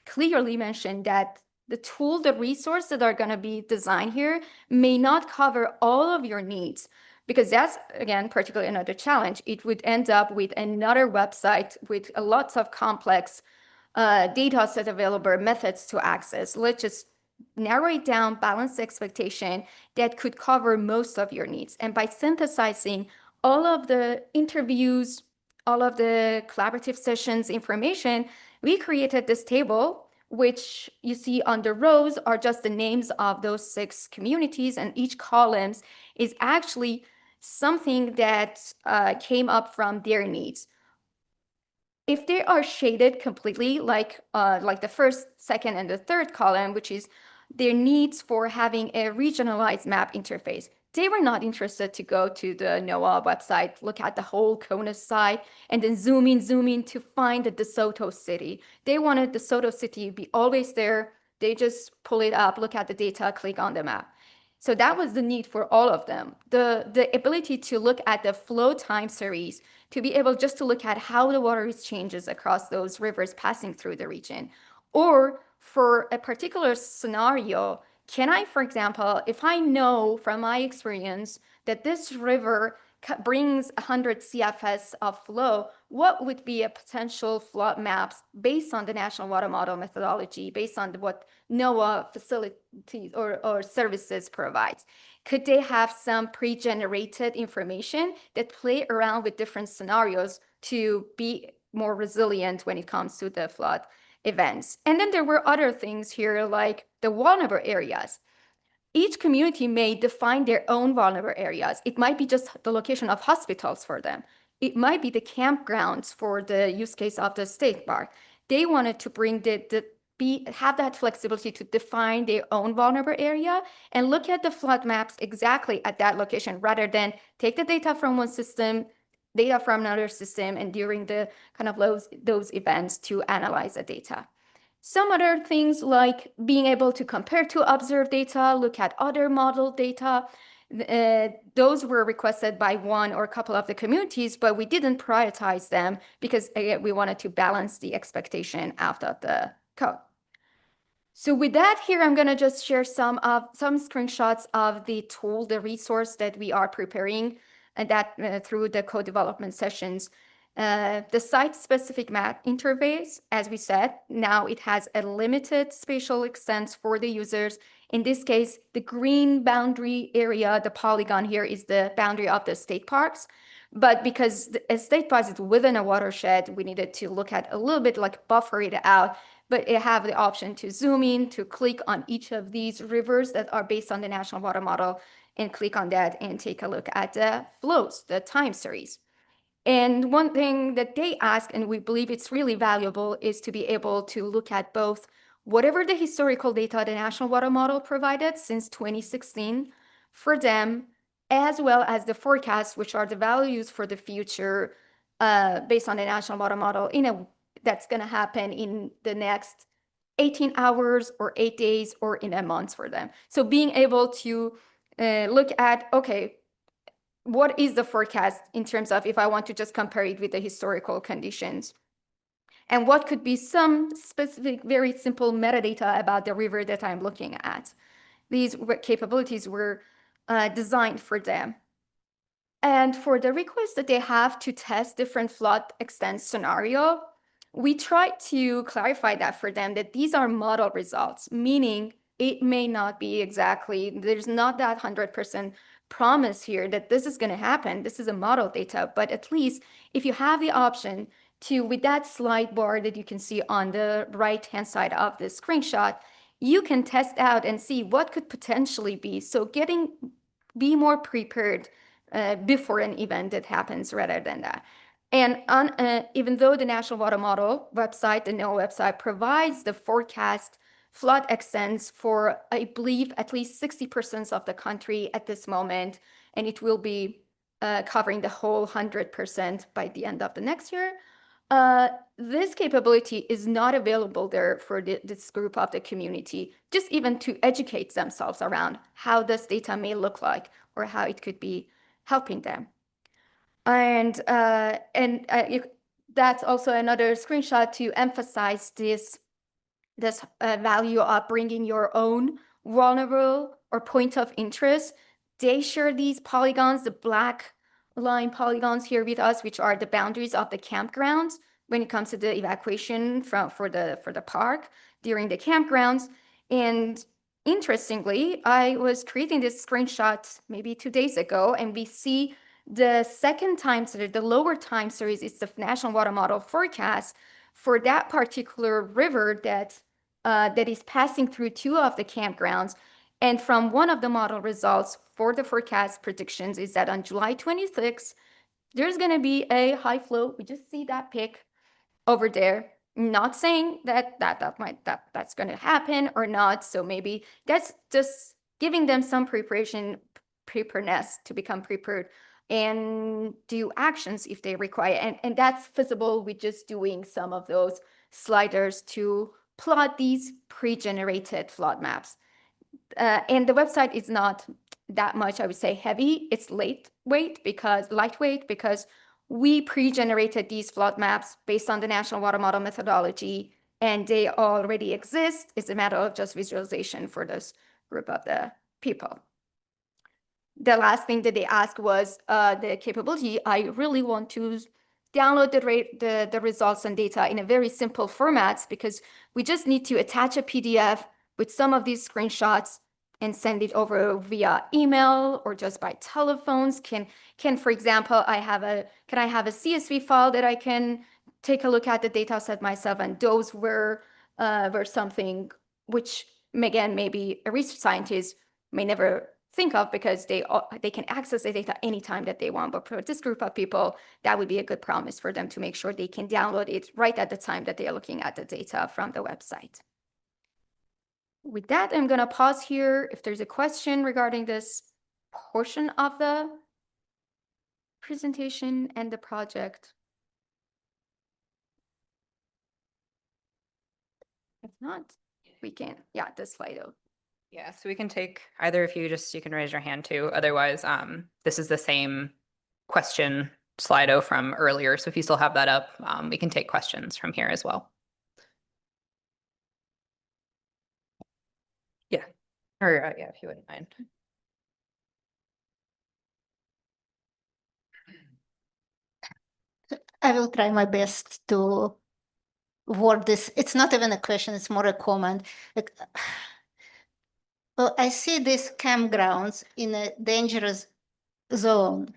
clearly mention that the tool, the resource that are going to be designed here may not cover all of your needs, because that's, again, particularly another challenge. It would end up with another website with lots of complex data set available, methods to access. Let's just narrow it down, balance the expectation that could cover most of your needs. And by synthesizing all of the interviews, all of the collaborative sessions information, we created this table, which you see on the rows are just the names of those 6 communities, and each columns is actually something that came up from their needs. If they are shaded completely, like the first, second, and the third column, which is their needs for having a regionalized map interface, they were not interested to go to the NOAA website, look at the whole CONUS site, and then zoom in to find the DeSoto city. They wanted DeSoto city to be always there. They just pull it up, look at the data, click on the map. So that was the need for all of them. The ability to look at the flow time series, to be able just to look at how the water changes across those rivers passing through the region. Or for a particular scenario, can I, for example, if I know from my experience that this river brings 100 CFS of flow, what would be a potential flood maps based on the National Water Model methodology, based on what NOAA facilities or services provides? Could they have some pre-generated information that play around with different scenarios to be more resilient when it comes to the flood events? And then there were other things here like the vulnerable areas. Each community may define their own vulnerable areas. It might be just the location of hospitals for them. It might be the campgrounds for the use case of the state park. They wanted to bring have that flexibility to define their own vulnerable area and look at the flood maps exactly at that location, rather than take the data from one system, data from another system, and during the kind of those events to analyze the data. Some other things like being able to compare to observed data, look at other model data, those were requested by one or a couple of the communities, but we didn't prioritize them because again, we wanted to balance the expectation out of the code. So with that here, I'm going to just share some screenshots of the tool, the resource that we are preparing, and that through the co-development sessions. The site-specific map interface, as we said, now it has a limited spatial extent for the users. In this case, the green boundary area, the polygon here, is the boundary of the state parks. But because the state parks is within a watershed, we needed to look at a little bit like buffer it out, but it have the option to zoom in, to click on each of these rivers that are based on the National Water Model, and click on that and take a look at the flows, the time series. And one thing that they ask, and we believe it's really valuable, is to be able to look at both whatever the historical data the National Water Model provided since 2016 for them, as well as the forecasts, which are the values for the future based on the National Water Model that's going to happen in the next 18 hours or 8 days or in a month for them. So being able to look at, okay, what is the forecast in terms of if I want to just compare it with the historical conditions? And what could be some specific, very simple metadata about the river that I'm looking at? These capabilities were designed for them. And for the request that they have to test different flood extent scenario, we tried to clarify that for them, that these are model results, meaning it may not be exactly, there's not that 100% promise here that this is going to happen. This is a model data, but at least if you have the option to, with that slide bar that you can see on the right-hand side of the screenshot, you can test out and see what could potentially be. So be more prepared before an event that happens rather than that. And even though the National Water Model website, the NOAA website, provides the forecast flood extents for, I believe, at least 60% of the country at this moment, and it will be covering the whole 100% by the end of the next year. This capability is not available there for this group of the community, just even to educate themselves around how this data may look like or how it could be helping them. And that's also another screenshot to emphasize this value of bringing your own vulnerable or point of interest. They share these polygons, the black line polygons here with us, which are the boundaries of the campgrounds when it comes to the evacuation for the park during the campgrounds. And interestingly, I was creating this screenshot maybe 2 days ago, and we see the second time series, the lower time series, is the National Water Model forecast for that particular river that is passing through 2 of the campgrounds. And from one of the model results for the forecast predictions is that on July 26th, there's going to be a high flow. We just see that pic over there. Not saying that's going to happen or not. So maybe that's just giving them some preparedness to become prepared and do actions if they require. And that's feasible with just doing some of those sliders to plot these pre-generated flood maps. And the website is not that much, I would say, heavy. It's lightweight because we pre-generated these flood maps based on the National Water Model methodology, and they already exist. It's a matter of just visualization for this group of the people. The last thing that they asked was the capability. I really want to download the results and data in a very simple formats, because we just need to attach a PDF with some of these screenshots and send it over via email or just by telephones. Can for example, can I have a CSV file that I can take a look at the data set myself? And those were something which, again, maybe a research scientist may never think of, because they can access the data anytime that they want. But for this group of people, that would be a good promise for them to make sure they can download it right at the time that they are looking at the data from the website. With that, I'm going to pause here. If there's a question regarding this portion of the presentation and the project. If not, we can, the Slido. Yeah, so we can take either of you, you can raise your hand too. Otherwise, this is the same question Slido from earlier. So if you still have that up, we can take questions from here as well. Yeah, or yeah, if you wouldn't mind. I will try my best to word this. It's not even a question, it's more a comment. Like, well, I see these campgrounds in a dangerous zone.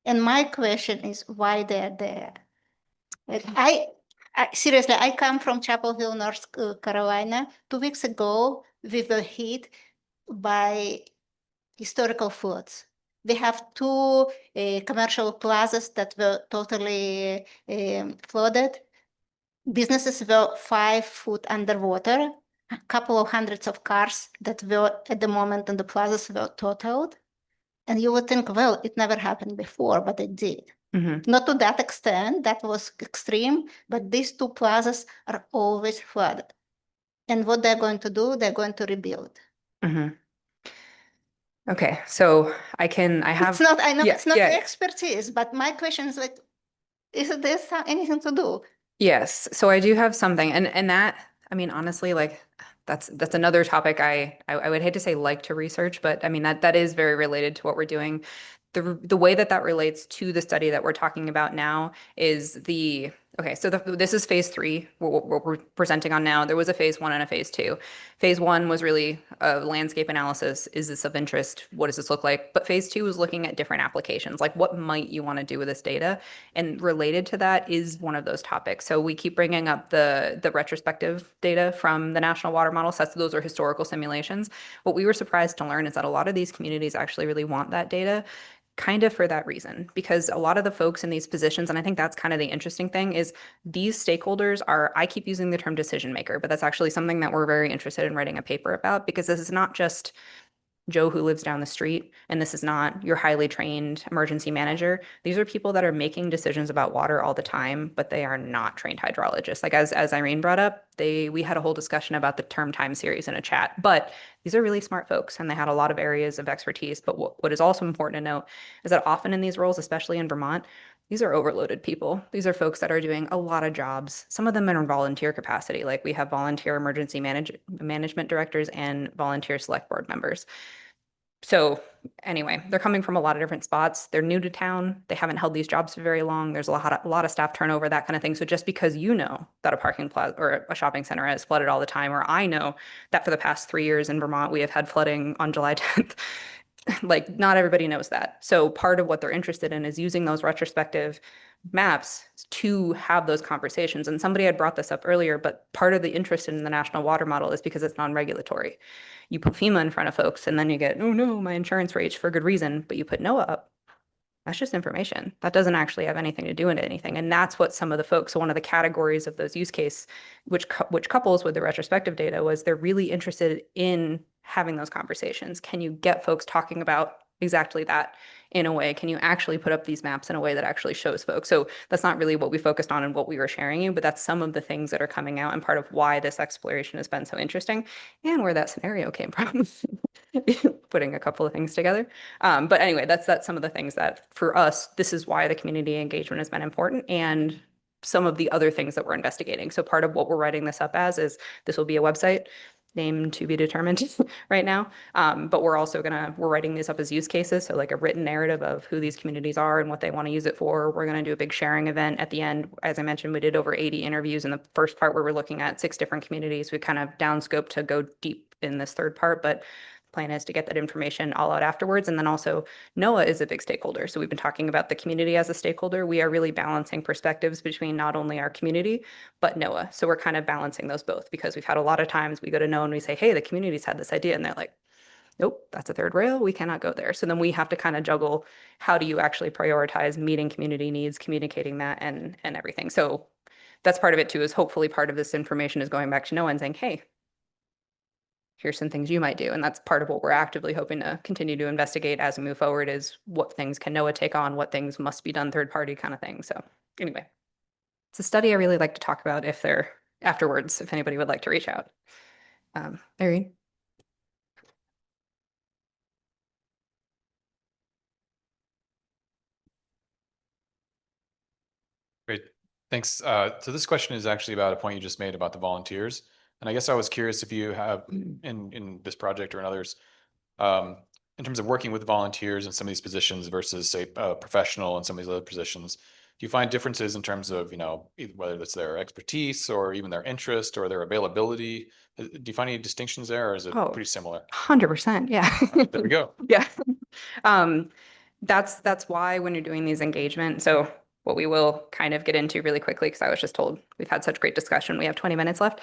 And my question is why they're there. Like I seriously, I come from Chapel Hill, North Carolina. 2 weeks ago, we were hit by historical floods. We have two commercial plazas that were totally flooded. Businesses were 5 foot underwater. A couple of hundreds of cars that were at the moment in the plazas were totaled. And you would think, well, it never happened before, but it did. Mhm. Not to that extent, that was extreme, but these two plazas are always flooded. And what they're going to do, they're going to rebuild. Mhm. Okay, so I have. It's not, I know Yeah, it's not yeah. the expertise, but my question is like, is there anything to do? Yes, so I do have something, and that, I mean, honestly, like that's another topic I would hate to say like to research, but I mean that is very related to what we're doing. The way that relates to the study that we're talking about now is okay, so this is phase 3, what we're presenting on now. There was a phase 1 and a phase 2. Phase 1 was really a landscape analysis. Is this of interest? What does this look like? But phase 2 was looking at different applications, like what might you want to do with this data? And related to that is one of those topics. So we keep bringing up the retrospective data from the National Water Model sets. Those are historical simulations. What we were surprised to learn is that a lot of these communities actually really want that data, kind of for that reason, because a lot of the folks in these positions, and I think that's kind of the interesting thing, is these stakeholders are, I keep using the term decision maker, but that's actually something that we're very interested in writing a paper about, because this is not just Joe who lives down the street, and this is not your highly trained emergency manager. These are people that are making decisions about water all the time, but they are not trained hydrologists. Like as Irene brought up, we had a whole discussion about the term time series in a chat, but these are really smart folks and they had a lot of areas of expertise. But what is also important to note is that often in these roles, especially in Vermont, these are overloaded people. These are folks that are doing a lot of jobs. Some of them in volunteer capacity, like we have volunteer emergency management directors and volunteer select board members. So anyway, they're coming from a lot of different spots. They're new to town. They haven't held these jobs for very long. There's a lot of staff turnover, that kind of thing. So just because you know that a parking plaza or a shopping center is flooded all the time, or I know that for the past 3 years in Vermont, we have had flooding on July 10th, like not everybody knows that. So part of what they're interested in is using those retrospective maps to have those conversations. And somebody had brought this up earlier, but part of the interest in the National Water Model is because it's non-regulatory. You put FEMA in front of folks and then you get, oh no, my insurance rates for good reason, but you put NOAA up. That's just information. That doesn't actually have anything to do with anything. And that's what some of the folks, so one of the categories of those use case, which couples with the retrospective data, was they're really interested in having those conversations. Can you get folks talking about exactly that in a way? Can you actually put up these maps in a way that actually shows folks? So that's not really what we focused on and what we were sharing you, but that's some of the things that are coming out and part of why this exploration has been so interesting and where that scenario came from. Putting a couple of things together. But anyway, that's some of the things that for us, this is why the community engagement has been important, and some of the other things that we're investigating. So part of what we're writing this up as is this will be a website, name to be determined right now. But we're also we're writing these up as use cases. So like a written narrative of who these communities are and what they want to use it for. We're going to do a big sharing event at the end. As I mentioned, we did over 80 interviews in the first part where we're looking at 6 different communities. We kind of downscoped to go deep in this third part, but plan is to get that information all out afterwards. And then also NOAA is a big stakeholder. So we've been talking about the community as a stakeholder. We are really balancing perspectives between not only our community, but NOAA. So we're kind of balancing those both, because we've had a lot of times we go to NOAA and we say, hey, the community's had this idea. And they're like, nope, that's a third rail. We cannot go there. So then we have to kind of juggle, how do you actually prioritize meeting community needs, communicating that and everything. So that's part of it too, is hopefully part of this information is going back to NOAA and saying, hey, here's some things you might do. And that's part of what we're actively hoping to continue to investigate as we move forward, is what things can NOAA take on, what things must be done third party kind of thing. So anyway, it's a study I really like to talk about if anybody would like to reach out. Irene? Great, thanks. So this question is actually about a point you just made about the volunteers. And I guess I was curious if you have in this project or in others, in terms of working with volunteers in some of these positions versus say professional in some of these other positions, do you find differences in terms of, whether it's their expertise or even their interest or their availability? Do you find any distinctions there, or is it Oh. pretty similar? 100%. Yeah. There we go. Yeah. Um, that's why when you're doing these engagement, so what we will kind of get into really quickly, because I was just told we've had such great discussion, we have 20 minutes left.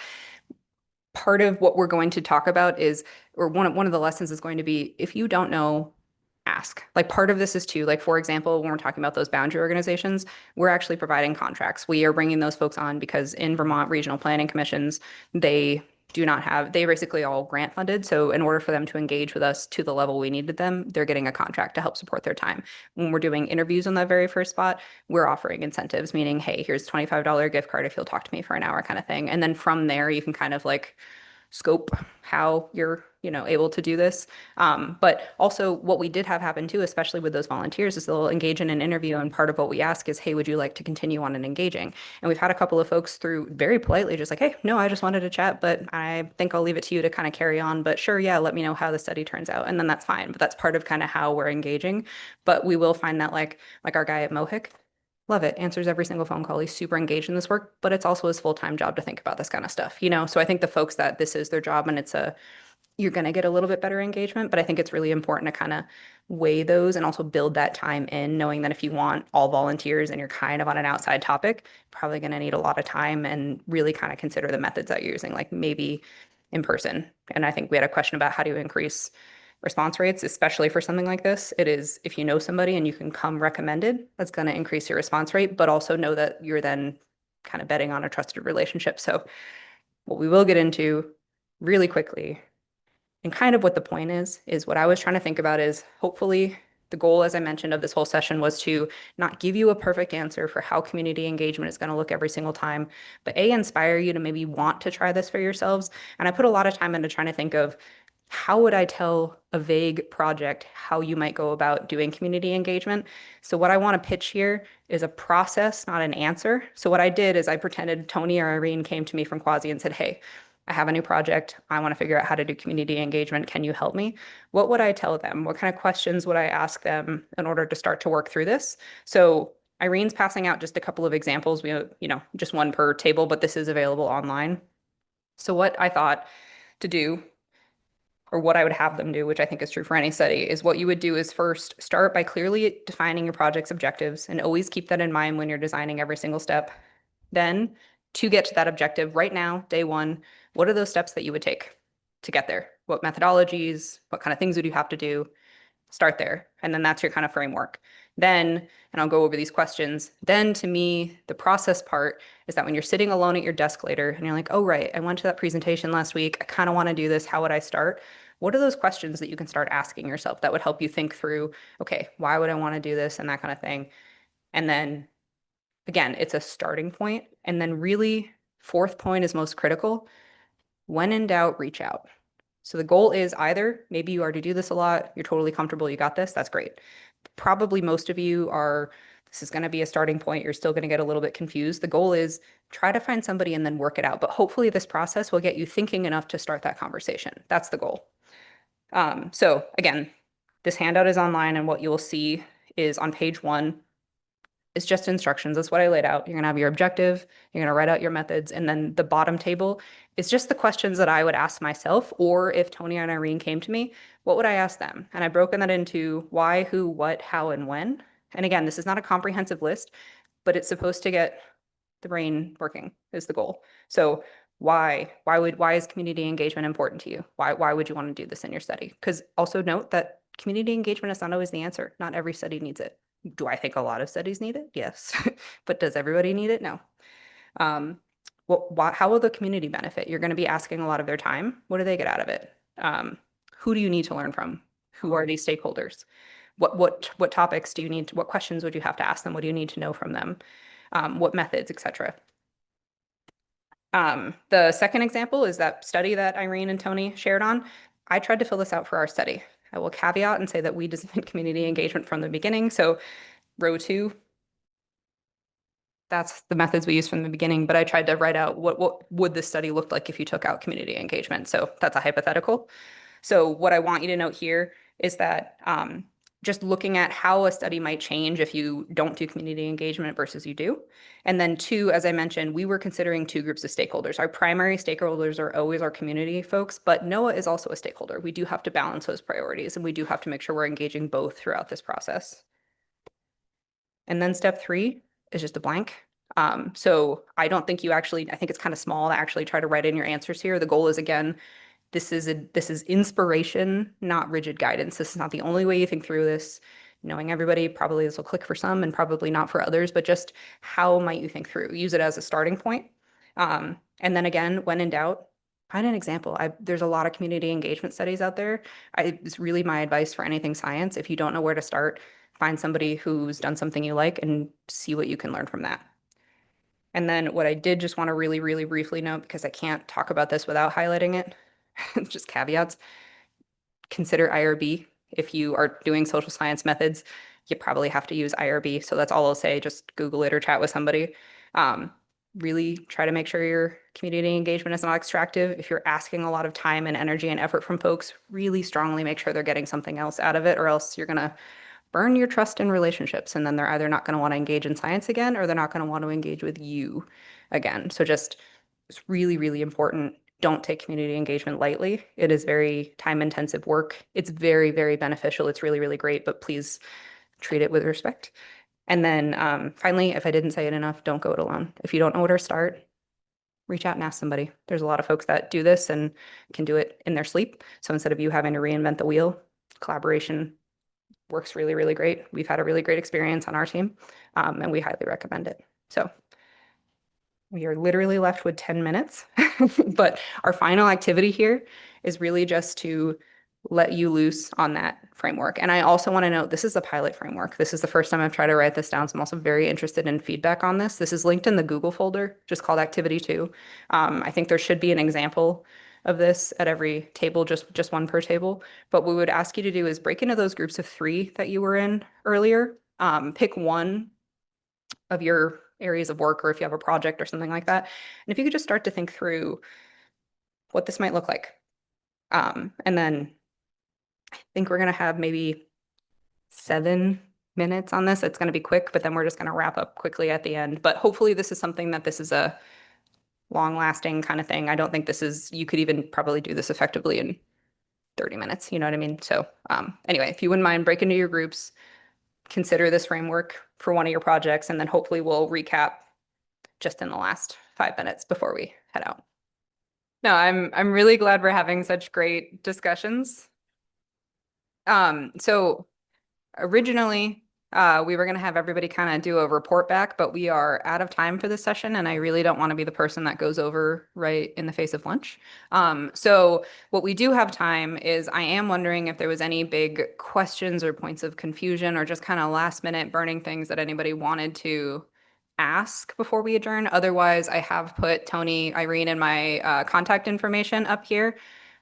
Part of what we're going to talk about is, or one of the lessons is going to be, if you don't know, ask. Like part of this is too, like for example, when we're talking about those boundary organizations, we're actually providing contracts. We are bringing those folks on because in Vermont regional planning commissions, they basically all grant funded. So in order for them to engage with us to the level we needed them, they're getting a contract to help support their time. When we're doing interviews on that very first spot, we're offering incentives, meaning, hey, here's $25 gift card if you'll talk to me for an hour kind of thing. And then from there, you can kind of like scope how you're, able to do this. But also what we did have happen too, especially with those volunteers, is they'll engage in an interview. And part of what we ask is, hey, would you like to continue on and engaging? And we've had a couple of folks through very politely just like, hey, no, I just wanted to chat, but I think I'll leave it to you to kind of carry on. But sure, yeah, let me know how the study turns out. And then that's fine. But that's part of kind of how we're engaging. But we will find that like our guy at Mohawk, love it, answers every single phone call. He's super engaged in this work, but it's also his full-time job to think about this kind of stuff, So I think the folks that this is their job and you're going to get a little bit better engagement, but I think it's really important to kind of weigh those and also build that time in, knowing that if you want all volunteers and you're kind of on an outside topic, probably going to need a lot of time and really kind of consider the methods that you're using, like maybe in person. And I think we had a question about how do you increase response rates, especially for something like this. It is, if you know somebody and you can come recommended, that's going to increase your response rate, but also know that you're then kind of betting on a trusted relationship. So what we will get into really quickly, and kind of what the point is what I was trying to think about is hopefully the goal, as I mentioned, of this whole session was to not give you a perfect answer for how community engagement is going to look every single time, but inspire you to maybe want to try this for yourselves. And I put a lot of time into trying to think of how would I tell a vague project how you might go about doing community engagement? So what I want to pitch here is a process, not an answer. So what I did is I pretended Tony or Irene came to me from Quasi and said, hey, I have a new project. I want to figure out how to do community engagement. Can you help me? What would I tell them? What kind of questions would I ask them in order to start to work through this? So Irene's passing out just a couple of examples. We, just one per table, but this is available online. So what I thought to do, or what I would have them do, which I think is true for any study, is what you would do is first start by clearly defining your project's objectives and always keep that in mind when you're designing every single step. Then to get to that objective right now, day one, what are those steps that you would take to get there? What methodologies, what kind of things would you have to do? Start there. And then that's your kind of framework. Then, and I'll go over these questions, then to me, the process part is that when you're sitting alone at your desk later and you're like, oh, right, I went to that presentation last week. I kind of want to do this. How would I start? What are those questions that you can start asking yourself that would help you think through, okay, why would I want to do this and that kind of thing? And then again, it's a starting point. And then really, fourth point is most critical. When in doubt, reach out. So the goal is either maybe you already do this a lot, you're totally comfortable, you got this, that's great. Probably most of you are, this is going to be a starting point, you're still going to get a little bit confused. The goal is try to find somebody and then work it out. But hopefully this process will get you thinking enough to start that conversation. That's the goal. So again, this handout is online and what you will see is on page 1. It's just instructions. That's what I laid out. You're going to have your objective, you're going to write out your methods, and then the bottom table is just the questions that I would ask myself, or if Tony and Irene came to me, what would I ask them? And I've broken that into why, who, what, how, and when. And again, this is not a comprehensive list, but it's supposed to get the brain working is the goal. So why is community engagement important to you? Why would you want to do this in your study? Because also note that community engagement is not always the answer. Not every study needs it. Do I think a lot of studies need it? Yes. But does everybody need it? No. How will the community benefit? You're going to be asking a lot of their time. What do they get out of it? Who do you need to learn from? Who are these stakeholders? What topics do you need? What questions would you have to ask them? What do you need to know from them? What methods, etc. The second example is that study that Irene and Tony shared on. I tried to fill this out for our study. I will caveat and say that we designed community engagement from the beginning. So row 2, that's the methods we used from the beginning, but I tried to write out what would this study look like if you took out community engagement. So that's a hypothetical. So what I want you to note here is that just looking at how a study might change if you don't do community engagement versus you do. And then two, as I mentioned, we were considering two groups of stakeholders. Our primary stakeholders are always our community folks, but NOAA is also a stakeholder. We do have to balance those priorities, and we do have to make sure we're engaging both throughout this process. And then step three is just a blank. So I don't think you actually, I think it's kind of small to actually try to write in your answers here. The goal is, again, this is inspiration, not rigid guidance. This is not the only way you think through this. Knowing everybody, probably this will click for some and probably not for others, but just how might you think through? Use it as a starting point. And then again, when in doubt, find an example. There's a lot of community engagement studies out there. It's really my advice for anything science. If you don't know where to start, find somebody who's done something you like and see what you can learn from that. And then what I did just want to really, really briefly note, because I can't talk about this without highlighting it, just caveats, consider IRB. If you are doing social science methods, you probably have to use IRB. So that's all I'll say. Just Google it or chat with somebody. Really try to make sure your community engagement is not extractive. If you're asking a lot of time and energy and effort from folks, really strongly make sure they're getting something else out of it, or else you're going to burn your trust in relationships. And then they're either not going to want to engage in science again, or they're not going to want to engage with you again. So just, it's really, really important. Don't take community engagement lightly. It is very time-intensive work. It's very, very beneficial. It's really, really great, but please treat it with respect. And then finally, if I didn't say it enough, don't go it alone. If you don't know where to start, reach out and ask somebody. There's a lot of folks that do this and can do it in their sleep. So instead of you having to reinvent the wheel, collaboration works really, really great. We've had a really great experience on our team, and we highly recommend it. So we are literally left with 10 minutes, but our final activity here is really just to let you loose on that framework. And I also want to note, this is a pilot framework. This is the first time I've tried to write this down. So I'm also very interested in feedback on this. This is linked in the Google folder, just called Activity 2. I think there should be an example of this at every table, just one per table. But what we would ask you to do is break into those groups of 3 that you were in earlier. Pick one of your areas of work, or if you have a project or something like that. And if you could just start to think through what this might look like. And then I think we're going to have maybe 7 minutes on this. It's going to be quick, but then we're just going to wrap up quickly at the end. But hopefully this is something that this is a long-lasting kind of thing. I don't think this is, you could even probably do this effectively in 30 minutes, you know what I mean? So anyway, if you wouldn't mind, break into your groups, consider this framework for one of your projects, and then hopefully we'll recap just in the last 5 minutes before we head out. No, I'm really glad we're having such great discussions. So originally, we were going to have everybody kind of do a report back, but we are out of time for this session, and I really don't want to be the person that goes over right in the face of lunch. So what we do have time is, I am wondering if there was any big questions or points of confusion or just kind of last minute burning things that anybody wanted to ask before we adjourn. Otherwise, I have put Tony, Irene, and my contact information up here.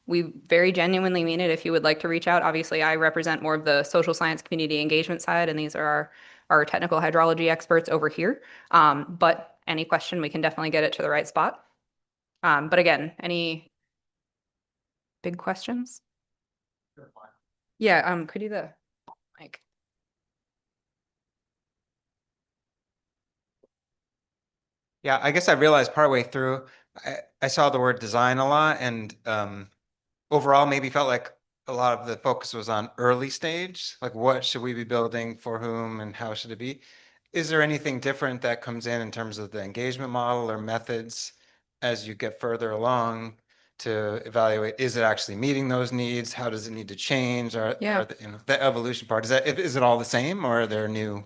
We very genuinely mean it. If you would like to reach out, obviously I represent more of the social science community engagement side, and these are our technical hydrology experts over here. But any question, we can definitely get it to the right spot. But again, any big questions? Yeah, could you the mic? Yeah, I guess I realized partway through, I saw the word design a lot, and overall maybe felt like a lot of the focus was on early stage, like what should we be building for whom and how should it be? Is there anything different that comes in terms of the engagement model or methods as you get further along to evaluate, is it actually meeting those needs? How does it need to change? Or, Yeah. the evolution part, is it all the same, or are there new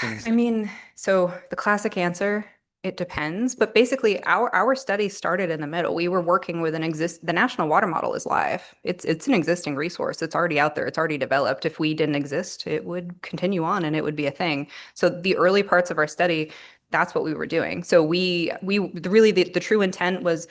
things? I mean, so the classic answer, it depends, but basically our study started in the middle. We were working with the National Water Model is live. It's an existing resource. It's already out there. It's already developed. If we didn't exist, it would continue on and it would be a thing. So the early parts of our study, that's what we were doing. So we really, the true intent was,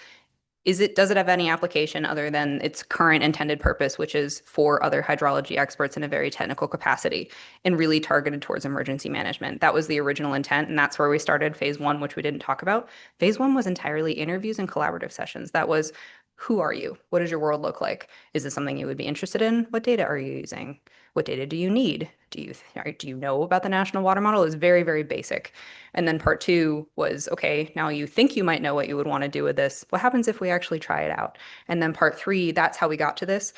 does it have any application other than its current intended purpose, which is for other hydrology experts in a very technical capacity and really targeted towards emergency management? That was the original intent, and that's where we started phase 1, which we didn't talk about. Phase 1 was entirely interviews and collaborative sessions. That was, Who are you? What does your world look like? Is this something you would be interested in? What data are you using? What data do you need? Do you know about the national water model? It was very, very basic. And then part 2 was, okay, now you think you might know what you would want to do with this. What happens if we actually try it out? And then part 3, that's how we got to this.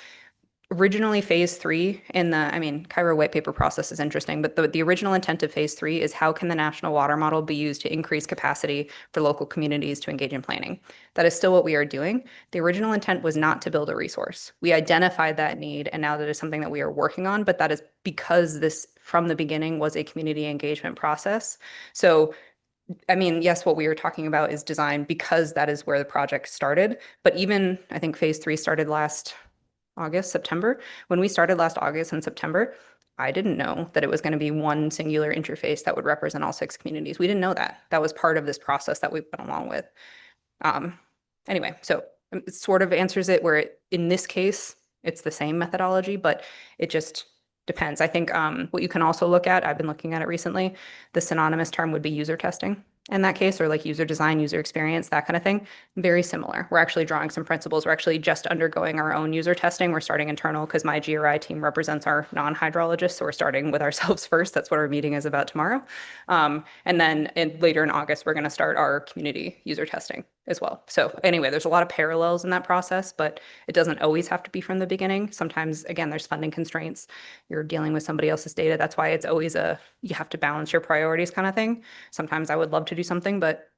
Originally, phase 3 in the, Cairo white paper process is interesting, but the original intent of phase 3 is how can the national water model be used to increase capacity for local communities to engage in planning? That is still what we are doing. The original intent was not to build a resource. We identified that need, and now that is something that we are working on, but that is because this, from the beginning, was a community engagement process. So yes, what we were talking about is design because that is where the project started. But even, I think phase 3 started last August, September. When we started last August and September, I didn't know that it was going to be one singular interface that would represent all 6 communities. We didn't know that. That was part of this process that we went along with. Anyway, so it sort of answers it where in this case, it's the same methodology, but it just depends. I think what you can also look at, I've been looking at it recently, the synonymous term would be user testing in that case, or like user design, user experience, that kind of thing. Very similar. We're actually drawing some principles. We're actually just undergoing our own user testing. We're starting internal because my GRI team represents our non-hydrologists. So we're starting with ourselves first. That's what our meeting is about tomorrow. And then later in August, we're going to start our community user testing as well. So anyway, there's a lot of parallels in that process, but it doesn't always have to be from the beginning. Sometimes, again, there's funding constraints. You're dealing with somebody else's data. That's why it's always you have to balance your priorities kind of thing. Sometimes I would love to do something, but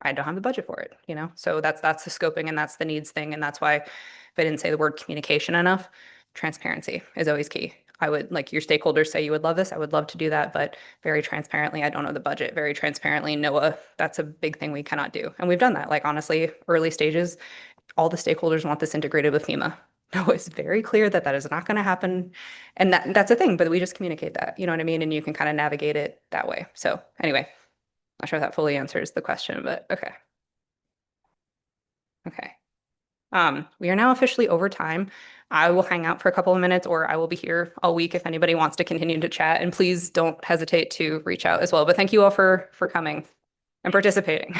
I don't have the budget for it, So that's the scoping and that's the needs thing. And that's why if I didn't say the word communication enough, transparency is always key. I would, like, your stakeholders say you would love this. I would love to do that, but very transparently, I don't know the budget. Very transparently, NOAA, that's a big thing we cannot do. And we've done that. Like, honestly, early stages, all the stakeholders want this integrated with FEMA. NOAA is very clear that that is not going to happen. And that's a thing, but we just communicate that, you know what I mean? And you can kind of navigate it that way. So anyway, not sure if that fully answers the question, but okay. Okay. We are now officially over time. I will hang out for a couple of minutes, or I will be here all week if anybody wants to continue to chat. And please don't hesitate to reach out as well. But thank you all for coming and participating.